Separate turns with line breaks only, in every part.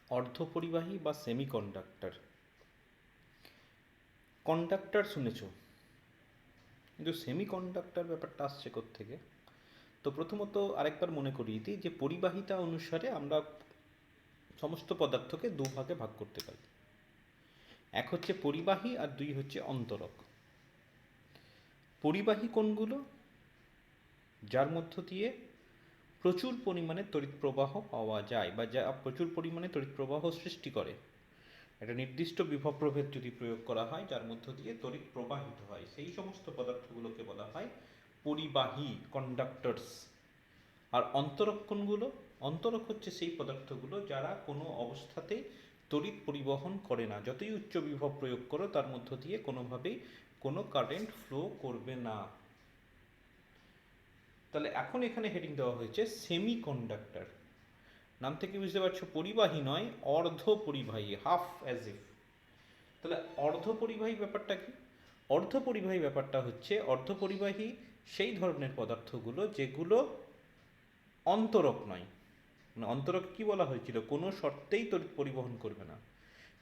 অর্ধপরিবাহী বা semiconductor. Conductor শুনেছো, কিন্তু সেমিকন্ডাক্টর ব্যাপারটা আসছে কোত্থেকে? তো প্রথমত আরেকবার মনে করিয়ে দিই যে পরিবাহিতা অনুসারে আমরা সমস্ত পদার্থকে দুভাগে ভাগ করতে পারি। এক হচ্ছে পরিবাহী আর দুই হচ্ছে অন্তরক। পরিবাহী কোনগুলো? যার মধ্য দিয়ে প্রচুর পরিমাণে তড়িৎ প্রবাহ পাওয়া যায় বা যা প্রচুর পরিমাণে তড়িৎ প্রবাহ সৃষ্টি করে। একটা নির্দিষ্ট বিভব প্রভেদ যদি প্রয়োগ করা হয় যার মধ্য দিয়ে তড়িৎ প্রবাহিত হয়, সেই সমস্ত পদার্থগুলোকে বলা হয় পরিবাহী, কন্ডাক্টরস। আর অন্তরক কোনগুলো? অন্তরক হচ্ছে সেই পদার্থগুলো যারা কোনো অবস্থাতেই তড়িৎ পরিবহন করে না, যতই উচ্চ বিভব প্রয়োগ করো তার মধ্য দিয়ে কোনোভাবেই কোনো কারেন্ট ফ্লো করবে না। তাহলে এখন এখানে হেডিং দেওয়া হয়েছে সেমি কন্ডাক্টর। নাম থেকে বুঝতে পারছো পরিবাহী নয়, অর্ধ পরিবাহী, হাফ অ্যাজ ইফ। তাহলে অর্ধ পরিবাহী ব্যাপারটা কি? অর্ধ পরিবাহী ব্যাপারটা হচ্ছে অর্ধ পরিবাহী সেই ধরনের পদার্থগুলো যেগুলো অন্তরক নয়। মানে অন্তরক কি বলা হয়েছিল? কোনো শর্তেই তড়িৎ পরিবহন করবে না।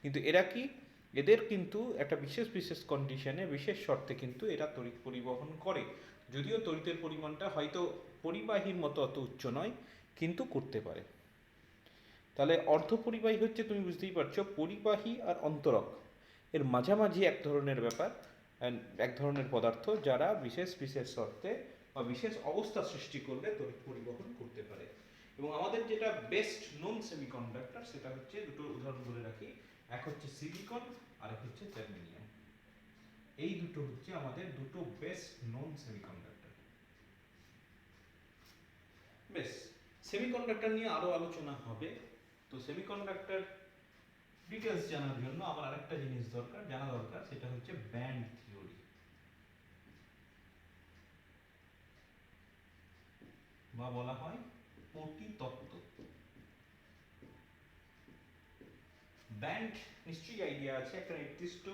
কিন্তু এরা কি? এদের কিন্তু একটা বিশেষ বিশেষ কন্ডিশনে, বিশেষ শর্তে কিন্তু এরা তড়িৎ পরিবহন করে। যদিও তড়িতের পরিমাণটা হয়তো পরিবাহীর মতো অত উচ্চ নয়, কিন্তু করতে পারে। তাহলে অর্ধপরিবাহী হচ্ছে, তুমি বুঝতেই পারছো, পরিবাহী আর অন্তরক এর মাঝামাঝি এক ধরনের ব্যাপার, এক ধরনের পদার্থ যারা বিশেষ বিশেষ শর্তে বা বিশেষ অবস্থা সৃষ্টি করলে তড়িৎ পরিবহন করতে পারে। এবং আমাদের যেটা বেস্ট নোন সেমিকন্ডাক্টর সেটা হচ্ছে, দুটো উদাহরণ বলে রাখি, এক হচ্ছে সিলিকন আর এক হচ্ছে জার্মেনিয়াম। এই দুটো হচ্ছে আমাদের দুটো বেস্ট নোন সেমিকন্ডাক্টর। বেশ, সেমিকন্ডাক্টর নিয়ে আরো আলোচনা হবে। তো সেমিকন্ডাক্টর ডিটেলস জানার জন্য আমার আরেকটা জিনিস জানা দরকার, সেটা হচ্ছে ব্যান্ড থিওরি বা বলা হয় পটি তত্ত্ব। ব্যান্ড নিশ্চয়ই আইডিয়া আছে, একটা নির্দিষ্ট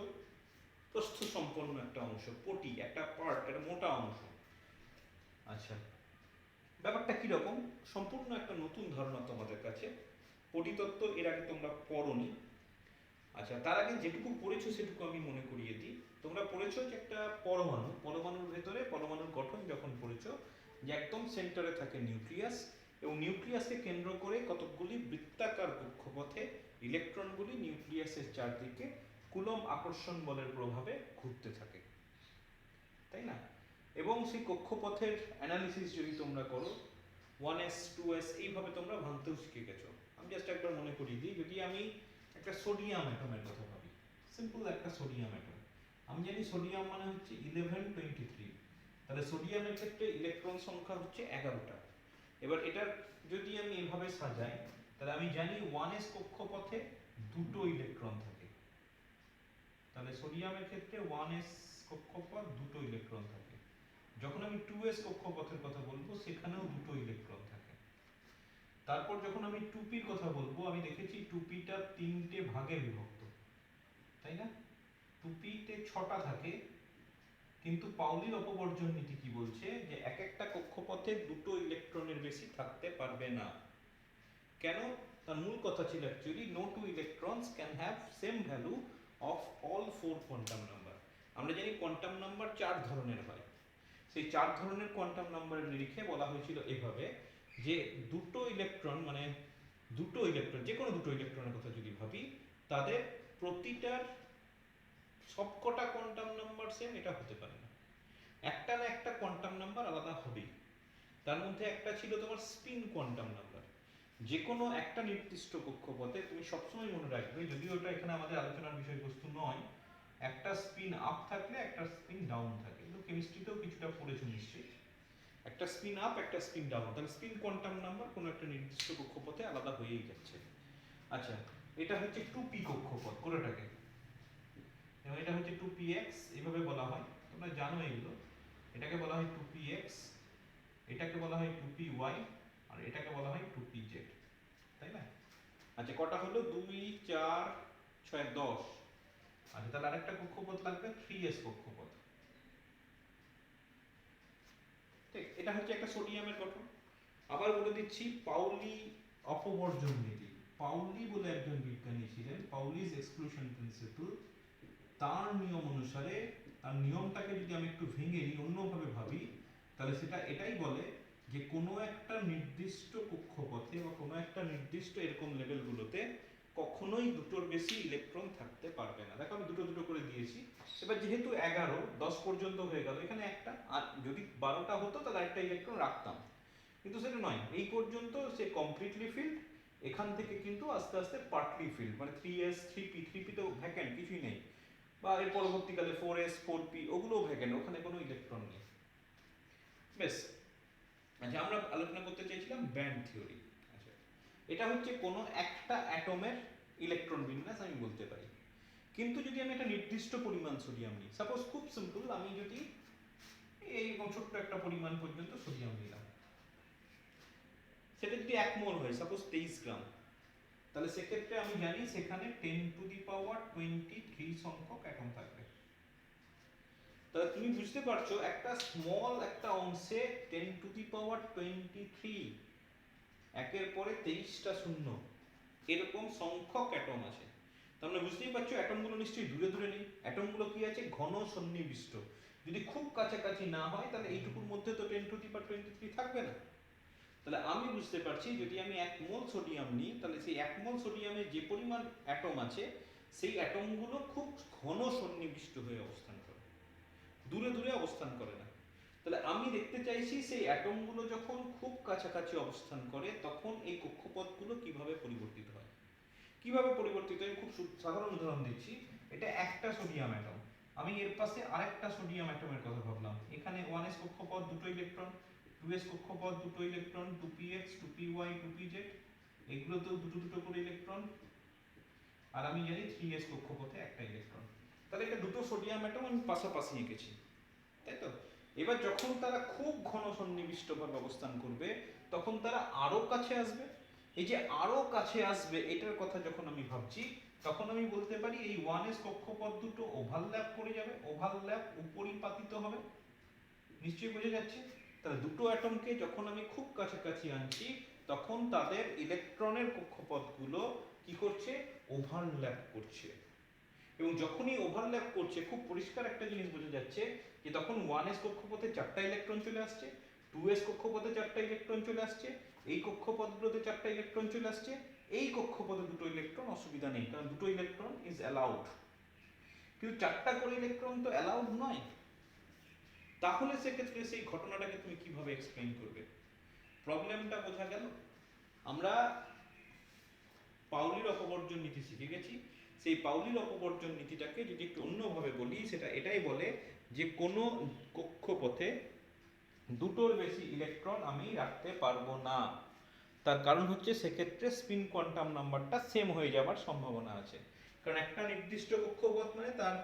প্রস্থ সম্পন্ন একটা অংশ, পটি একটা পার্ট, একটা মোটা অংশ। আচ্ছা, ব্যাপারটা কিরকম? সম্পূর্ণ একটা নতুন ধারণা তোমাদের কাছে। পটিতত্ত্ব এর আগে তোমরা পড়োনি। আচ্ছা, তার আগে যেটুকু পড়েছো সেটুকু আমি মনে করিয়ে দিই। তোমরা পড়েছো যে একটা পরমাণু, পরমাণুর ভেতরে পরমাণুর গঠন যখন পড়েছো, যে একদম সেন্টারে থাকে নিউক্লিয়াস, এবং নিউক্লিয়াসকে কেন্দ্র করে কতকগুলি বৃত্তাকার কক্ষপথে ইলেকট্রনগুলি নিউক্লিয়াসের চারদিকে কুলম্ব আকর্ষণ বলের প্রভাবে ঘুরতে থাকে, তাই না? এবং সেই কক্ষপথের অ্যানালিসিস যদি তোমরা করো, 1s 2s এইভাবে তোমরা ভাঙতেও শিখে গেছো। আমি জাস্ট একবার মনে করিয়ে দিই, যদি আমি একটা সোডিয়াম অ্যাটমের কথা ভাবি, সিম্পল একটা সোডিয়াম অ্যাটম, আমি জানি সোডিয়াম মানে হচ্ছে 1123। তাহলে সোডিয়ামের ক্ষেত্রে ইলেকট্রন সংখ্যা হচ্ছে 11টা। এবার এটার যদি আমি এভাবে সাজাই, তাহলে আমি জানি 1s কক্ষপথে দুটো ইলেকট্রন থাকে। তাহলে সোডিয়ামের ক্ষেত্রে 1s কক্ষপথ দুটো ইলেকট্রন থাকে। যখন আমি 2s কক্ষপথের কথা বলবো সেখানেও দুটো ইলেকট্রন থাকে। তারপর যখন আমি 2p কথা বলবো, আমি দেখেছি 2pটা তিনটে ভাগে বিভক্ত, তাই না? 2pতে 6টা থাকে, কিন্তু পাউলির অপবর্জন নীতি কি বলছে? যে এক একটা কক্ষপথে দুটো ইলেকট্রনের বেশি থাকতে পারবে না। কেন? তার মূল কথা ছিল actually no two electrons can have same value of all 4 quantum number. আমরা জানি কোয়ান্টাম নাম্বার 4 ধরনের হয়। সেই 4 ধরনের কোয়ান্টাম নাম্বারের নিরিখে বলা হয়েছিল এভাবে, যে দুটো ইলেকট্রন, মানে দুটো ইলেকট্রন, যে কোনো দুটো ইলেকট্রনের কথা যদি ভাবি, তাদের প্রতিটার সবকটা কোয়ান্টাম নাম্বার সেম এটা হতে পারে না, একটা না একটা কোয়ান্টাম নাম্বার আলাদা হবেই। তার মধ্যে একটা ছিল তোমার স্পিন কোয়ান্টাম নাম্বার। যে কোনো একটা নির্দিষ্ট কক্ষপথে তুমি সবসময় মনে রাখবে, যদিও ওটা এখানে আমাদের আলোচনার বিষয়বস্তু নয়, একটা স্পিন আপ থাকলে একটা স্পিন ডাউন থাকে। কিন্তু কেমিস্ট্রিতেও কিছুটা পড়েছো নিশ্চয়ই, একটা স্পিন আপ একটা স্পিন ডাউন, তাহলে স্পিন কোয়ান্টাম নাম্বার কোনো একটা নির্দিষ্ট কক্ষপথে আলাদা হয়েই যাচ্ছে। আচ্ছা, এটা হচ্ছে 2p কক্ষপথ কোনোটাকে, এবং এটা হচ্ছে 2px, এইভাবে বলা হয়, তোমরা জানো এগুলো। এটাকে বলা হয় 2px, এটাকে বলা হয় 2py, আর এটাকে বলা হয় 2pz, তাই না? আচ্ছা, কটা হলো? 2 4 6 10। আচ্ছা, তাহলে আরেকটা কক্ষপথ লাগবে 3s কক্ষপথ। ঠিক, এটা হচ্ছে একটা সোডিয়ামের গঠন। আবার বলে দিচ্ছি পাউলি অপবর্জন নীতি। পাউলি বলে একজন বিজ্ঞানী ছিলেন, পাউলি's এক্সক্লুশন প্রিন্সিপল, তার নিয়ম অনুসারে, তার নিয়মটাকে যদি আমি একটু ভেঙে নিই, অন্যভাবে ভাবি, তাহলে সেটা এটাই বলে যে কোনো একটা নির্দিষ্ট কক্ষপথে বা কোনো একটা নির্দিষ্ট এরকম লেভেলগুলোতে কখনোই দুটোর বেশি ইলেকট্রন থাকতে পারবে না। দেখো আমি দুটো দুটো করে দিয়েছি। এবার যেহেতু 11, 10 পর্যন্ত হয়ে গেল, এখানে একটা, আর যদি 12টা হতো তাহলে একটা ইলেকট্রন রাখতাম, কিন্তু সেটা নয়, এই পর্যন্ত সে কমপ্লিটলি ফিল্ড। এখান থেকে কিন্তু আস্তে আস্তে পার্টলি ফিল্ড, মানে 3s 3p, 3p তো ভ্যাকেন্ট, কিছুই নেই, বা এর পরবর্তীকালে 4s 4p ওগুলোও ভ্যাকেন্ট, ওখানে কোনো ইলেকট্রন নেই। বেশ, আচ্ছা আমরা আলোচনা করতে চাইছিলাম ব্যান্ড থিওরি। আচ্ছা, এটা হচ্ছে কোনো একটা অ্যাটমের ইলেকট্রন বিন্যাস আমি বলতে পারি, কিন্তু যদি আমি একটা নির্দিষ্ট পরিমাণ সোডিয়াম নিই, সাপোজ খুব সিম্পল, আমি যদি এই ছোট্ট একটা পরিমাণ পর্যন্ত সোডিয়াম নিলাম, সেটা যদি 1 মোল হয়, সাপোজ 23 গ্রাম, তাহলে সেক্ষেত্রে আমি জানি সেখানে 10⁻23 সংখ্যক অ্যাটম থাকবে। তাহলে তুমি বুঝতে পারছো একটা স্মল একটা অংশে 10⁻23, একের পরে 23টা শূন্য, এরকম সংখ্যক অ্যাটম আছে। তাহলে বুঝতেই পারছো অ্যাটমগুলো নিশ্চয়ই দূরে দূরে নেই, অ্যাটমগুলো কি আছে, ঘন সন্নিবিষ্ট। যদি খুব কাছাকাছি না হয় তাহলে এইটুকুর মধ্যে তো 10⁻23 থাকবে না। তাহলে আমি বুঝতে পারছি যদি আমি 1 মোল সোডিয়াম নিই, তাহলে সেই 1 মোল সোডিয়ামে যে পরিমাণ অ্যাটম আছে, সেই অ্যাটমগুলো খুব ঘন সন্নিবিষ্ট হয়ে অবস্থান করে, দূরে দূরে অবস্থান করে না। তাহলে আমি দেখতে চাইছি সেই অ্যাটমগুলো যখন খুব কাছাকাছি অবস্থান করে তখন এই কক্ষপথগুলো কিভাবে পরিবর্তিত হয়। কিভাবে পরিবর্তিত হয়, খুব সাধারণ উদাহরণ দিচ্ছি। এটা একটা সোডিয়াম অ্যাটম, আমি এর পাশে আরেকটা সোডিয়াম অ্যাটমের কথা ভাবলাম, এখানে 1s কক্ষপথ, দুটো ইলেকট্রন, 2s কক্ষপথ, দুটো ইলেকট্রন, 2px 2py 2pz, এগুলোতেও দুটো দুটো করে ইলেকট্রন, আর আমি জানি 3s কক্ষপথে একটা ইলেকট্রন। তাহলে এটা দুটো সোডিয়াম অ্যাটম আমি পাশাপাশি এঁকেছি, তাই তো? এবার যখন তারা খুব ঘন সন্নিবিষ্টভাবে অবস্থান করবে তখন তারা আরো কাছে আসবে। এই যে আরো কাছে আসবে এটার কথা যখন আমি ভাবছি, তখন আমি বলতে পারি এই 1s কক্ষপথ দুটো ওভারল্যাপ করে যাবে, ওভারল্যাপ উপরিপাতিত হবে। নিশ্চয়ই বোঝা যাচ্ছে? তাহলে দুটো অ্যাটমকে যখন আমি খুব কাছাকাছি আনছি তখন তাদের ইলেকট্রনের কক্ষপথগুলো কি করছে, ওভারল্যাপ করছে। এবং যখনই ওভারল্যাপ করছে খুব পরিষ্কার একটা জিনিস বোঝা যাচ্ছে যে তখন 1s কক্ষপথে 4টা ইলেকট্রন চলে আসছে, 2s কক্ষপথে 4টা ইলেকট্রন চলে আসছে, এই কক্ষপথগুলোতে 4টা ইলেকট্রন চলে আসছে, এই কক্ষপথে দুটো ইলেকট্রন, অসুবিধা নেই কারণ দুটো ইলেকট্রন ইজ অ্যালাউড। কিন্তু 4টা করে ইলেকট্রন তো অ্যালাউড নয়। তাহলে সেক্ষেত্রে সেই ঘটনাটাকে তুমি কিভাবে এক্সপ্লেইন করবে? প্রবলেমটা বোঝা গেল? আমরা পাউলির অপবর্জন নীতি শিখে গেছি। সেই পাউলির অপবর্জন নীতিটাকে যদি একটু অন্যভাবে বলি, সেটা এটাই বলে যে কোনো কক্ষপথে দুটোর বেশি ইলেকট্রন আমি রাখতে পারবো না। তার কারণ হচ্ছে সেক্ষেত্রে স্পিন কোয়ান্টাম নাম্বারটা সেম হয়ে যাওয়ার সম্ভাবনা আছে, কারণ একটা নির্দিষ্ট কক্ষপথ মানে তার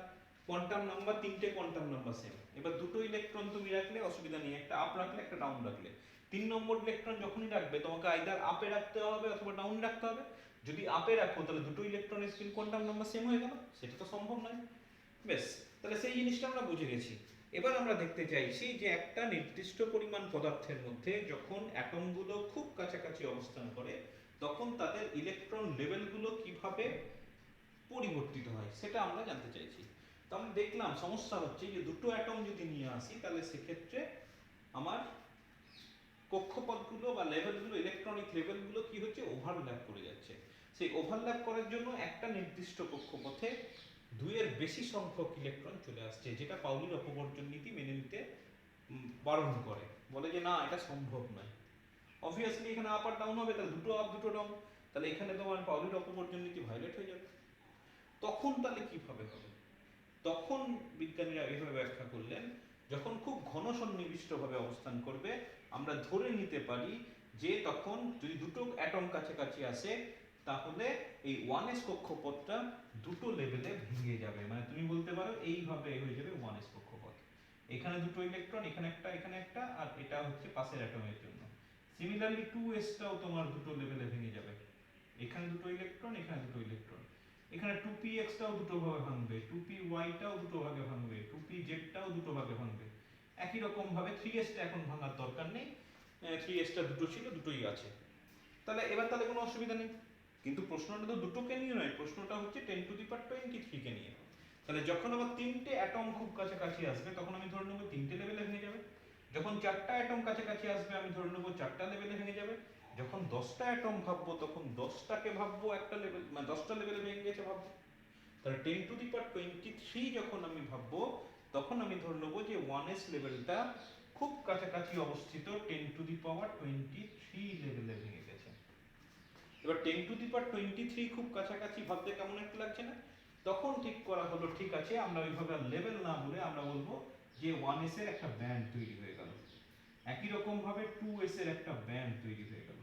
কোয়ান্টাম নাম্বার, 3টে কোয়ান্টাম নাম্বার সেম। এবার দুটো ইলেকট্রন তুমি রাখলে অসুবিধা নেই, একটা আপ রাখলে একটা ডাউন রাখলে, 3 নম্বর ইলেকট্রন যখনই রাখবে তোমাকে আইদার আপে রাখতে হবে অথবা ডাউন রাখতে হবে। যদি আপে রাখো তাহলে দুটো ইলেকট্রনের স্পিন কোয়ান্টাম নাম্বার সেম হয়ে গেল, সেটা তো সম্ভব নয়। বেশ, তাহলে সেই জিনিসটা আমরা বুঝে গেছি। এবার আমরা দেখতে চাইছি যে একটা নির্দিষ্ট পরিমাণ পদার্থের মধ্যে যখন অ্যাটমগুলো খুব কাছাকাছি অবস্থান করে তখন তাদের ইলেকট্রন লেভেলগুলো কিভাবে পরিবর্তিত হয় সেটা আমরা জানতে চাইছি। তো আমরা দেখলাম সমস্যা হচ্ছে যে দুটো অ্যাটম যদি নিয়ে আসি তাহলে সেক্ষেত্রে আমার কক্ষপথগুলো বা লেভেলগুলো, ইলেকট্রনিক লেভেলগুলো কি হচ্ছে, ওভারল্যাপ করে যাচ্ছে। সেই ওভারল্যাপ করার জন্য একটা নির্দিষ্ট কক্ষপথে 2-এর বেশি সংখ্যক ইলেকট্রন চলে আসছে, যেটা পাউলির অপবর্জন নীতি মেনে নিতে বারণ করে, বলে যে না এটা সম্ভব নয়। অবভিয়াসলি এখানে আপ আর ডাউন হবে, তাহলে দুটো আপ দুটো ডাউন, তাহলে এখানে তোমার পাউলির অপবর্জন নীতি ভায়োলেট হয়ে যাবে। তখন তাহলে কিভাবে হবে? তখন বিজ্ঞানীরা এভাবে ব্যাখ্যা করলেন, যখন খুব ঘন সন্নিবিষ্টভাবে অবস্থান করবে আমরা ধরে নিতে পারি যে তখন যদি দুটো অ্যাটম কাছাকাছি আসে তাহলে এই 1s কক্ষপথটা দুটো লেভেলে ভেঙে যাবে। মানে তুমি বলতে পারো এইভাবে হয়ে যাবে 1s কক্ষপথ, এখানে দুটো ইলেকট্রন, এখানে একটা, এখানে একটা, আর এটা হচ্ছে পাশের অ্যাটমের জন্য। সিমিলারলি 2s-টাও তোমার দুটো লেভেলে ভেঙে যাবে, এখানে দুটো ইলেকট্রন, এখানে দুটো ইলেকট্রন, এখানে 2px-টাও দুটো ভাগে ভাঙবে, 2py-টাও দুটো ভাগে ভাঙবে, 2pz-টাও দুটো ভাগে ভাঙবে। একই রকম ভাবে 3s-টা এখন ভাঙার দরকার নেই, 3s-টা দুটো ছিল, দুটোই আছে। তাহলে এবার তাহলে কোনো অসুবিধা নেই, কিন্তু প্রশ্নটা তো দুটোকে নিয়ে নয়, প্রশ্নটা হচ্ছে 10⁻23 কে নিয়ে। তাহলে যখন আমার তিনটে অ্যাটম খুব কাছাকাছি আসবে তখন আমি ধরে নেবো তিনটে লেভেলে ভেঙে যাবে। যখন চারটা অ্যাটম কাছাকাছি আসবে আমি ধরে নেবো চারটা লেভেলে ভেঙে যাবে। যখন 10টা অ্যাটম ভাববো তখন 10টাকে ভাববো একটা লেভেল, মানে 10টা লেভেলে ভেঙে গেছে ভাববো। তাহলে 10⁻23 যখন আমি ভাববো তখন আমি ধরে নেবো যে 1s লেভেলটা খুব কাছাকাছি অবস্থিত 10⁻23 লেভেলে ভেঙে গেছে। এবার 10⁻23 খুব কাছাকাছি ভাবতে কেমন একটা লাগছে না? তখন ঠিক করা হলো ঠিক আছে আমরা ওইভাবে লেভেল না বলে আমরা বলবো যে 1s এর একটা ব্যান্ড তৈরি হয়ে গেল। একই রকম ভাবে 2s এর একটা ব্যান্ড তৈরি হয়ে গেল।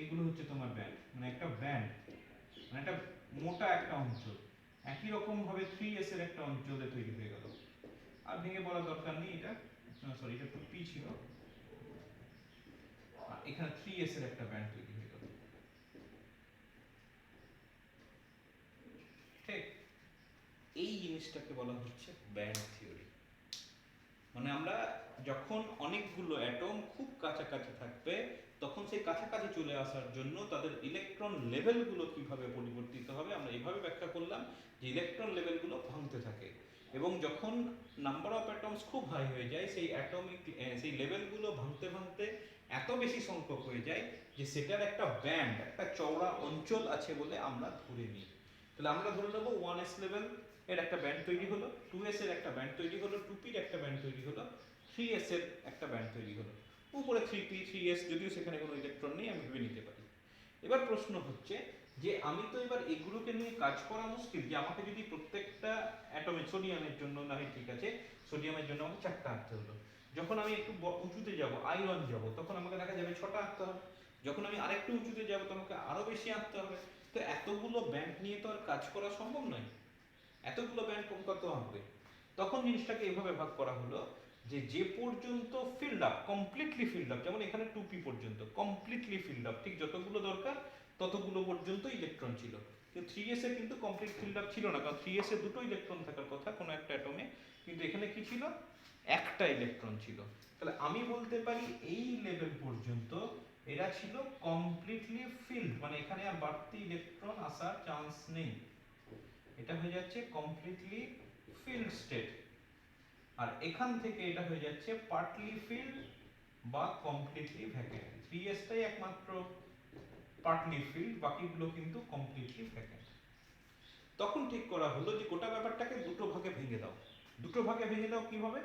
এগুলো হচ্ছে তোমার ব্যান্ড, মানে একটা ব্যান্ড, মানে একটা মোটা একটা অঞ্চল। একই রকম ভাবে 3s এর একটা অঞ্চলে তৈরি হয়ে গেল। আর ভেঙে বলার দরকার নেই, এটা সরি এটা একটু পি ছিল, আর এখানে 3s এর একটা ব্যান্ড তৈরি হয়ে গেল। ঠিক এই জিনিসটাকে বলা হচ্ছে ব্যান্ড থিওরি। মানে আমরা যখন অনেকগুলো অ্যাটম খুব কাছাকাছি থাকবে তখন সেই কাছাকাছি চলে আসার জন্য তাদের ইলেকট্রন লেভেলগুলো কিভাবে পরিবর্তিত হবে আমরা এইভাবে ব্যাখ্যা করলাম যে ইলেকট্রন লেভেলগুলো ভাঙতে থাকে, এবং যখন নাম্বার অফ অ্যাটমস খুব হাই হয়ে যায় সেই অ্যাটমিক সেই লেভেলগুলো ভাঙতে ভাঙতে এত বেশি সংখ্যক হয়ে যায় যে সেটার একটা ব্যান্ড, একটা চওড়া অঞ্চল আছে বলে আমরা ধরে নিই। তাহলে আমরা ধরে নেবো 1s লেভেল এর একটা ব্যান্ড তৈরি হলো, 2s এর একটা ব্যান্ড তৈরি হলো, 2p এর একটা ব্যান্ড তৈরি হলো, 3s এর একটা ব্যান্ড তৈরি হলো, উপরে 3p 3s যদিও সেখানে কোনো ইলেকট্রন নেই আমি ভেবে নিতে পারি। এবার প্রশ্ন হচ্ছে যে আমি তো এবার এগুলোকে নিয়ে কাজ করা মুশকিল, যে আমাকে যদি প্রত্যেকটা অ্যাটমে সোডিয়ামের জন্য না হয় ঠিক আছে সোডিয়ামের জন্য আমাকে 4টা আঁকতে হলো, যখন আমি একটু উঁচুতে যাব আয়রন যাব তখন আমাকে দেখা যাবে 6টা আঁকতে হবে, যখন আমি আরেকটু উঁচুতে যাব তো আমাকে আরো বেশি আঁকতে হবে। তো এতগুলো ব্যান্ড নিয়ে তো আর কাজ করা সম্ভব নয়, এতগুলো ব্যান্ড কত আঁকবে? তখন জিনিসটাকে এইভাবে ভাগ করা হলো যে যে পর্যন্ত filled up, completely filled up, যেমন এখানে 2p পর্যন্ত কমপ্লিটলি ফিল্ড আপ, ঠিক যতগুলো দরকার ততগুলো পর্যন্ত ইলেকট্রন ছিল। কিন্তু 3s এ কিন্তু কমপ্লিট ফিল্ড আপ ছিল না, কারণ 3s এ দুটো ইলেকট্রন থাকার কথা কোনো একটা অ্যাটমে, কিন্তু এখানে কি ছিল একটা ইলেকট্রন ছিল। তাহলে আমি বলতে পারি এই লেভেল পর্যন্ত এরা ছিল কমপ্লিটলি ফিল্ড, মানে এখানে আর বাড়তি ইলেকট্রন আসার চান্স নেই, এটা হয়ে যাচ্ছে কমপ্লিটলি ফিল্ড স্টেট। আর এখান থেকে এটা হয়ে যাচ্ছে পার্টলি ফিল্ড বা কমপ্লিটলি ভ্যাকেন্ট। 3s টাই একমাত্র পার্টলি ফিল্ড, বাকিগুলো কিন্তু কমপ্লিটলি ভ্যাকেন্ট। তখন ঠিক করা হলো যে গোটা ব্যাপারটাকে দুটো ভাগে ভেঙে দাও। দুটো ভাগে ভেঙে দাও কিভাবে?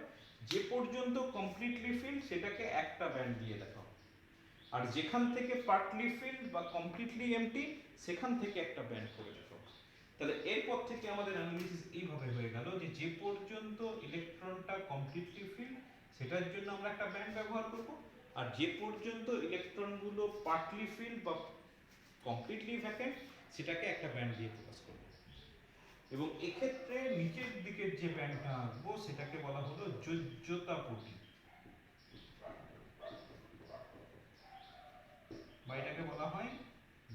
যে পর্যন্ত কমপ্লিটলি ফিল্ড সেটাকে একটা ব্যান্ড দিয়ে দেখাও, আর যেখান থেকে পার্টলি ফিল্ড বা কমপ্লিটলি এমটি সেখান থেকে একটা ব্যান্ড করে দেখাও। তাহলে এরপর থেকে আমাদের অ্যানালিসিস এইভাবে হয়ে গেল যে যে পর্যন্ত ইলেকট্রনটা কমপ্লিটলি ফিল্ড সেটার জন্য আমরা একটা ব্যান্ড ব্যবহার করব, আর যে পর্যন্ত ইলেকট্রনগুলো পার্টলি ফিল্ড বা কমপ্লিটলি ভ্যাকেন্ট সেটাকে একটা ব্যান্ড দিয়ে প্রকাশ করব। এবং এক্ষেত্রে নিচের দিকের যে ব্যান্ডটা আঁকবো সেটাকে বলা হলো যোজ্যতা পটি, বা এটাকে বলা হয়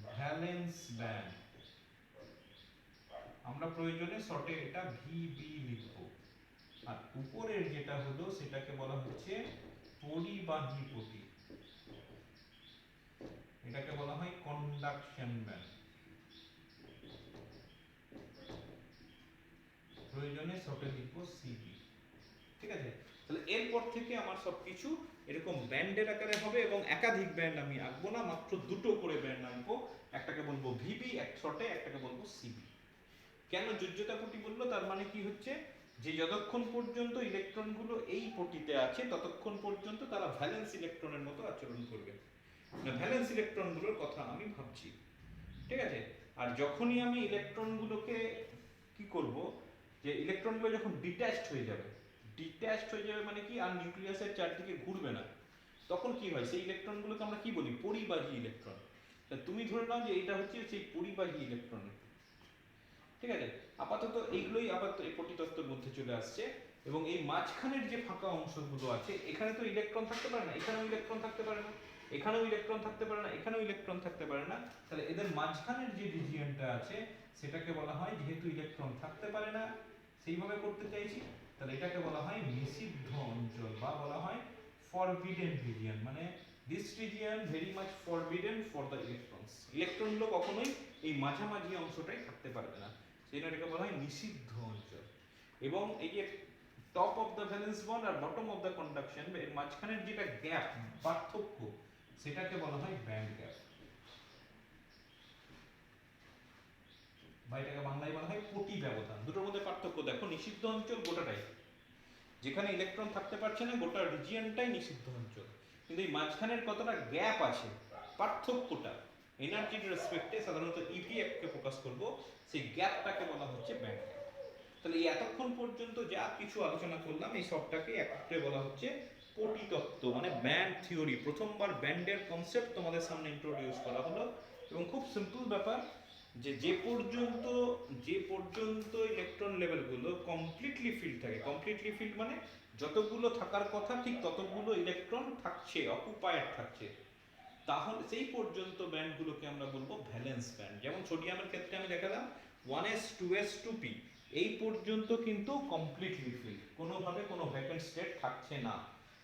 ভ্যালেন্স ব্যান্ড। আমরা প্রয়োজনে শর্টে এটা ভিবি লিখব। আর উপরের যেটা হলো সেটাকে বলা হচ্ছে পরিবাহী পটি, এটাকে বলা হয় কন্ডাকশন ব্যান্ড, প্রয়োজনে শর্টে লিখব সিবি। ঠিক আছে, তাহলে এরপর থেকে আমার সবকিছু এরকম ব্যান্ডের আকারে হবে এবং একাধিক ব্যান্ড আমি আঁকবো না, মাত্র দুটো করে ব্যান্ড আঁকবো, একটাকে বলবো ভিবি এক শর্টে, একটাকে বলবো সিবি। কেন যোজ্যতা পটি বললো? তার মানে কি হচ্ছে যে যতক্ষণ পর্যন্ত ইলেকট্রনগুলো এই পটিতে আছে ততক্ষণ পর্যন্ত তারা ভ্যালেন্স ইলেকট্রনের মতো আচরণ করবে, ভ্যালেন্স ইলেকট্রনগুলোর কথা আমি ভাবছি। ঠিক আছে, আর যখনই আমি ইলেকট্রনগুলোকে কি করব, যে ইলেকট্রনগুলো যখন ডিট্যাচড হয়ে যাবে, ডিট্যাচড হয়ে যাবে মানে কি আর নিউক্লিয়াসের চারদিকে ঘুরবে না, তখন কি হয় সেই ইলেকট্রনগুলোকে আমরা কি বলি পরিবাহী ইলেকট্রন। তা তুমি ধরে নাও যে এটা হচ্ছে সেই পরিবাহী ইলেকট্রন। ঠিক আছে, আপাতত এইগুলোই আপাতত এই পটিতত্ত্বের মধ্যে চলে আসছে, এবং এই মাঝখানের যে ফাঁকা অংশগুলো আছে এখানে তো ইলেকট্রন থাকতে পারে না, এখানেও ইলেকট্রন থাকতে পারে না, এখানেও ইলেকট্রন থাকতে পারে না, এখানেও ইলেকট্রন থাকতে পারে না। তাহলে এদের মাঝখানের যে রিজিয়নটা আছে সেটাকে বলা হয়, যেহেতু ইলেকট্রন থাকতে পারে না সেইভাবে করতে চাইছি, তাহলে এটাকে বলা হয় নিষিদ্ধ অঞ্চল বা বলা হয় ফরবিডেন রিজিয়ন, মানে this region very much forbidden for the electrons. ইলেকট্রনগুলো কখনোই এই মাঝামাঝি অংশটাই থাকতে পারবে না, সেই জন্য এটাকে বলা হয় নিষিদ্ধ অঞ্চল। এবং এই যে top of the valence band আর বটম অফ দ্য কন্ডাকশন, এর মাঝখানের যেটা গ্যাপ, পার্থক্য, সেটাকে বলা হয় ব্যান্ড গ্যাপ, বা এটাকে বাংলায় বলা হয় পটি ব্যবধান। দুটোর মধ্যে পার্থক্য দেখো, নিষিদ্ধ অঞ্চল গোটাটাই, যেখানে ইলেকট্রন থাকতে পারছে না গোটা রিজিয়নটাই নিষিদ্ধ অঞ্চল, কিন্তু এই মাঝখানের কতটা গ্যাপ আছে, পার্থক্যটা এনার্জির রেসপেক্টে সাধারণত ইভিএফ কে ফোকাস করব, সেই গ্যাপটাকে বলা হচ্ছে ব্যান্ড গ্যাপ। তাহলে এই এতক্ষণ পর্যন্ত যা কিছু আলোচনা করলাম এই সবটাকে একত্রে বলা হচ্ছে পটি তত্ত্ব, মানে ব্যান্ড থিওরি। প্রথমবার ব্যান্ডের কনসেপ্ট তোমাদের সামনে ইন্ট্রোডিউস করা হলো, এবং খুব সিম্পল ব্যাপার যে যে পর্যন্ত ইলেকট্রন লেভেলগুলো কমপ্লিটলি ফিল্ড থাকে, কমপ্লিটলি ফিল্ড মানে যতগুলো থাকার কথা ঠিক ততগুলো ইলেকট্রন থাকছে, অকুপায়েড থাকছে, তাহলে সেই পর্যন্ত ব্যান্ডগুলোকে আমরা বলবো ভ্যালেন্স ব্যান্ড। যেমন সোডিয়ামের ক্ষেত্রে আমি দেখালাম 1s 2s 2p, এই পর্যন্ত কিন্তু কমপ্লিটলি ফিল্ড, কোনোভাবে কোনো ভ্যাকেন্ট স্টেট থাকছে না,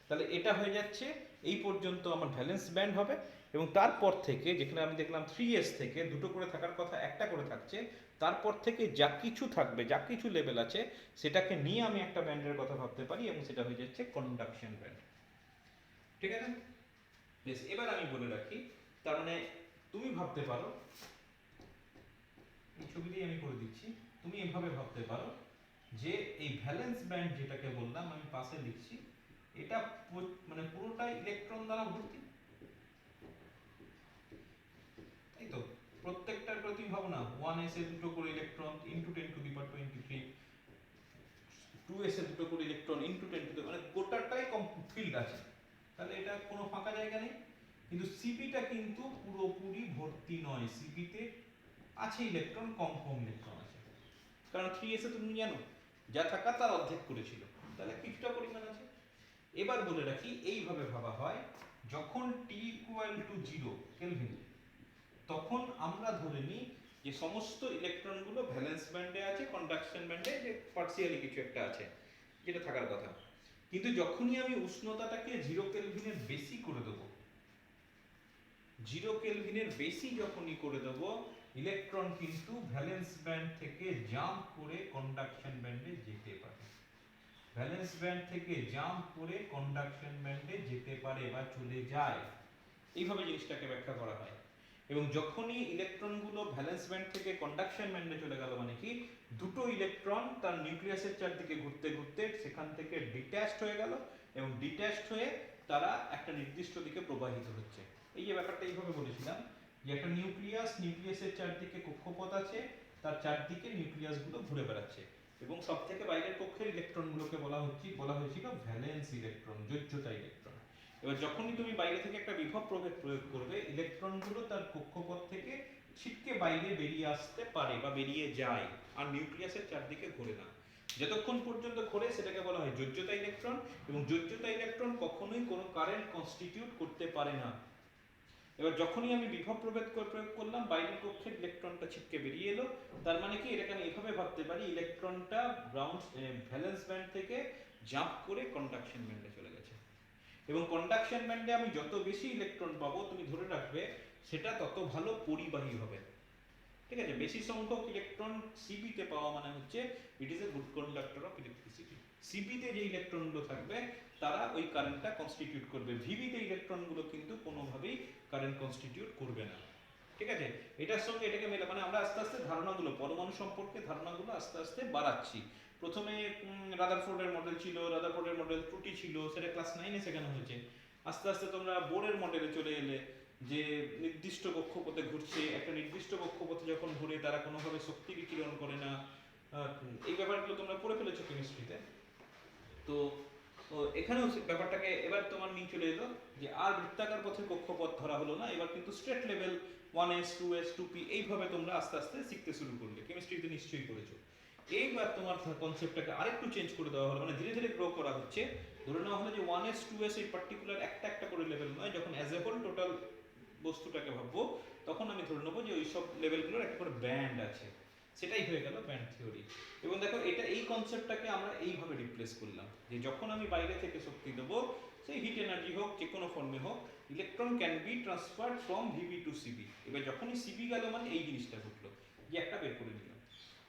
তাহলে এটা হয়ে যাচ্ছে এই পর্যন্ত আমার ভ্যালেন্স ব্যান্ড হবে। এবং তারপর থেকে যেখানে আমি দেখলাম 3s থেকে দুটো করে থাকার কথা একটা করে থাকছে, তারপর থেকে যা কিছু থাকবে, যা কিছু লেভেল আছে, সেটাকে নিয়ে আমি একটা ব্যান্ডের কথা ভাবতে পারি, এবং সেটা হয়ে যাচ্ছে কন্ডাকশন ব্যান্ড। ঠিক আছে, বেশ, এবার আমি বলে রাখি, তার মানে তুমি ভাবতে পারো, এই ছবি দিয়ে আমি করে দিচ্ছি, তুমি এভাবে ভাবতে পারো যে এই ভ্যালেন্স ব্যান্ড যেটাকে বললাম, আমি পাশে লিখছি, এটা মানে পুরোটাই ইলেকট্রন দ্বারা ভর্তি, তাই তো? প্রত্যেকটার প্রতি ভাবো না, 1s এ দুটো করে electron into 10 to the power 23, 2s এ দুটো করে ইলেকট্রন ইনটু 10 টু দি, মানে গোটাটাই ফিল্ড আছে, তাহলে এটা কোনো ফাঁকা জায়গা নেই। কিন্তু সিপিটা কিন্তু পুরোপুরি ভর্তি নয়, সিপিতে আছে ইলেকট্রন, কম কম ইলেকট্রন আছে, কারণ 3s এ তুমি জানো যা থাকা তার অর্ধেক করেছিল, তাহলে কিছুটা পরিমাণ আছে। এবার বলে রাখি, এইভাবে ভাবা হয়, যখন টি ইকুয়াল টু 0 কেলভিন, তখন আমরা ধরে নিই যে সমস্ত ইলেকট্রনগুলো ভ্যালেন্স ব্যান্ডে আছে, কন্ডাকশন ব্যান্ডে যে পার্সিয়ালি কিছু একটা আছে যেটা থাকার কথা। কিন্তু যখনই আমি উষ্ণতাটাকে 0 কেলভিনের বেশি করে দেবো, 0 কেলভিনের বেশি যখনই করে দেবো, ইলেকট্রন কিন্তু ভ্যালেন্স ব্যান্ড থেকে জাম্প করে কন্ডাকশন ব্যান্ডে যেতে পারে, ভ্যালেন্স ব্যান্ড থেকে জাম্প করে কন্ডাকশন ব্যান্ডে যেতে পারে বা চলে যায়, এইভাবে জিনিসটাকে ব্যাখ্যা করা হয়। এবং যখনই ইলেকট্রনগুলো ভ্যালেন্স ব্যান্ড থেকে কন্ডাকশন ব্যান্ডে চলে গেল, মানে কি, দুটো ইলেকট্রন তার নিউক্লিয়াসের চারদিকে ঘুরতে ঘুরতে সেখান থেকে ডিট্যাচড হয়ে গেল, এবং ডিট্যাচড হয়ে তারা একটা নির্দিষ্ট দিকে প্রবাহিত হচ্ছে। এই যে ব্যাপারটা এইভাবে বলেছিলাম যে একটা নিউক্লিয়াসের চারদিকে কক্ষপথ আছে, তার চারদিকে নিউক্লিয়াসগুলো ঘুরে বেড়াচ্ছে, এবং সব থেকে বাইরের কক্ষের ইলেকট্রনগুলোকে বলা হয়েছিল ভ্যালেন্স ইলেকট্রন, যোজ্যতা ইলেকট্রন। এবার যখনই তুমি বাইরে থেকে একটা বিভব প্রয়োগ করবে, ইলেকট্রনগুলো তার কক্ষপথ থেকে ছিটকে বাইরে বেরিয়ে আসতে পারে বা বেরিয়ে যায়, আর নিউক্লিয়াসের চারদিকে ঘোরে না। যতক্ষণ পর্যন্ত ঘোরে সেটাকে বলা হয় যোজ্যতা ইলেকট্রন, এবং যোজ্যতা ইলেকট্রন কখনোই কোনো কারেন্ট কনস্টিটিউট করতে পারে না। এবার যখনই আমি বিভব প্রয়োগ করলাম, বাইরের কক্ষের ইলেকট্রনটা ছিটকে বেরিয়ে এলো, তার মানে কি, এটাকে আমি এভাবে ভাবতে পারি, ইলেকট্রনটা ভ্যালেন্স ব্যান্ড থেকে জাম্প করে কন্ডাকশন ব্যান্ডে চলে গেছে। এবং কন্ডাকশন ব্যান্ডে আমি যত বেশি ইলেকট্রন পাবো, তুমি ধরে রাখবে সেটা তত ভালো পরিবাহী হবে। ঠিক আছে, বেশি সংখ্যক ইলেকট্রন সিপিতে পাওয়া মানে হচ্ছে it is a good conductor of electricity. সিপিতে যে ইলেকট্রনগুলো থাকবে তারা ওই কারেন্টটা কনস্টিটিউট করবে, ভিভিতে ইলেকট্রনগুলো কিন্তু কোনোভাবেই কারেন্ট কনস্টিটিউট করবে না। ঠিক আছে, এটার সঙ্গে এটাকে মেলা, মানে আমরা আস্তে আস্তে ধারণাগুলো, পরমাণু সম্পর্কে ধারণাগুলো আস্তে আস্তে বাড়াচ্ছি। প্রথমে রাদারফোর্ডের মডেল ছিল, রাদারফোর্ডের মডেল ত্রুটি ছিল, সেটা ক্লাস 9-এ শেখানো হয়েছে। আস্তে আস্তে তোমরা বোরের মডেলে চলে এলে, যে নির্দিষ্ট কক্ষপথে ঘুরছে, একটা নির্দিষ্ট কক্ষপথে যখন ঘুরে তারা কোনোভাবে শক্তি বিকিরণ করে না, এই ব্যাপারগুলো তোমরা পড়ে ফেলেছো কেমিস্ট্রিতে। তো এখানেও ব্যাপারটাকে এবার তোমার নিয়ে চলে এলো যে আর বৃত্তাকার পথের কক্ষপথ ধরা হলো না, এবার কিন্তু straight level 1s 2s 2p এইভাবে তোমরা আস্তে আস্তে শিখতে শুরু করলে, কেমিস্ট্রিতে নিশ্চয়ই করেছো। এইবার তোমার কনসেপ্টটাকে আরেকটু চেঞ্জ করে দেওয়া হলো, মানে ধীরে ধীরে গ্রো করা হচ্ছে। ধরে নেওয়া হলো যে 1s 2s এই পার্টিকুলার একটা একটা করে লেভেল নয়, যখন অ্যাজ এ হোল টোটাল বস্তুটাকে ভাববো, তখন আমি ধরে নেবো যে ওই সব লেভেলগুলোর একটা করে ব্যান্ড আছে, সেটাই হয়ে গেল ব্যান্ড থিওরি। এবং দেখো, এটা এই কনসেপ্টটাকে আমরা এইভাবে রিপ্লেস করলাম যে যখন আমি বাইরে থেকে শক্তি দেবো, সেই হিট এনার্জি হোক যে কোনো ফর্মে হোক, electron can be transferred from VB to CB. এবার যখনই সিবি গেল মানে এই জিনিসটা ঘটলো, যে একটা বের করে নিলাম।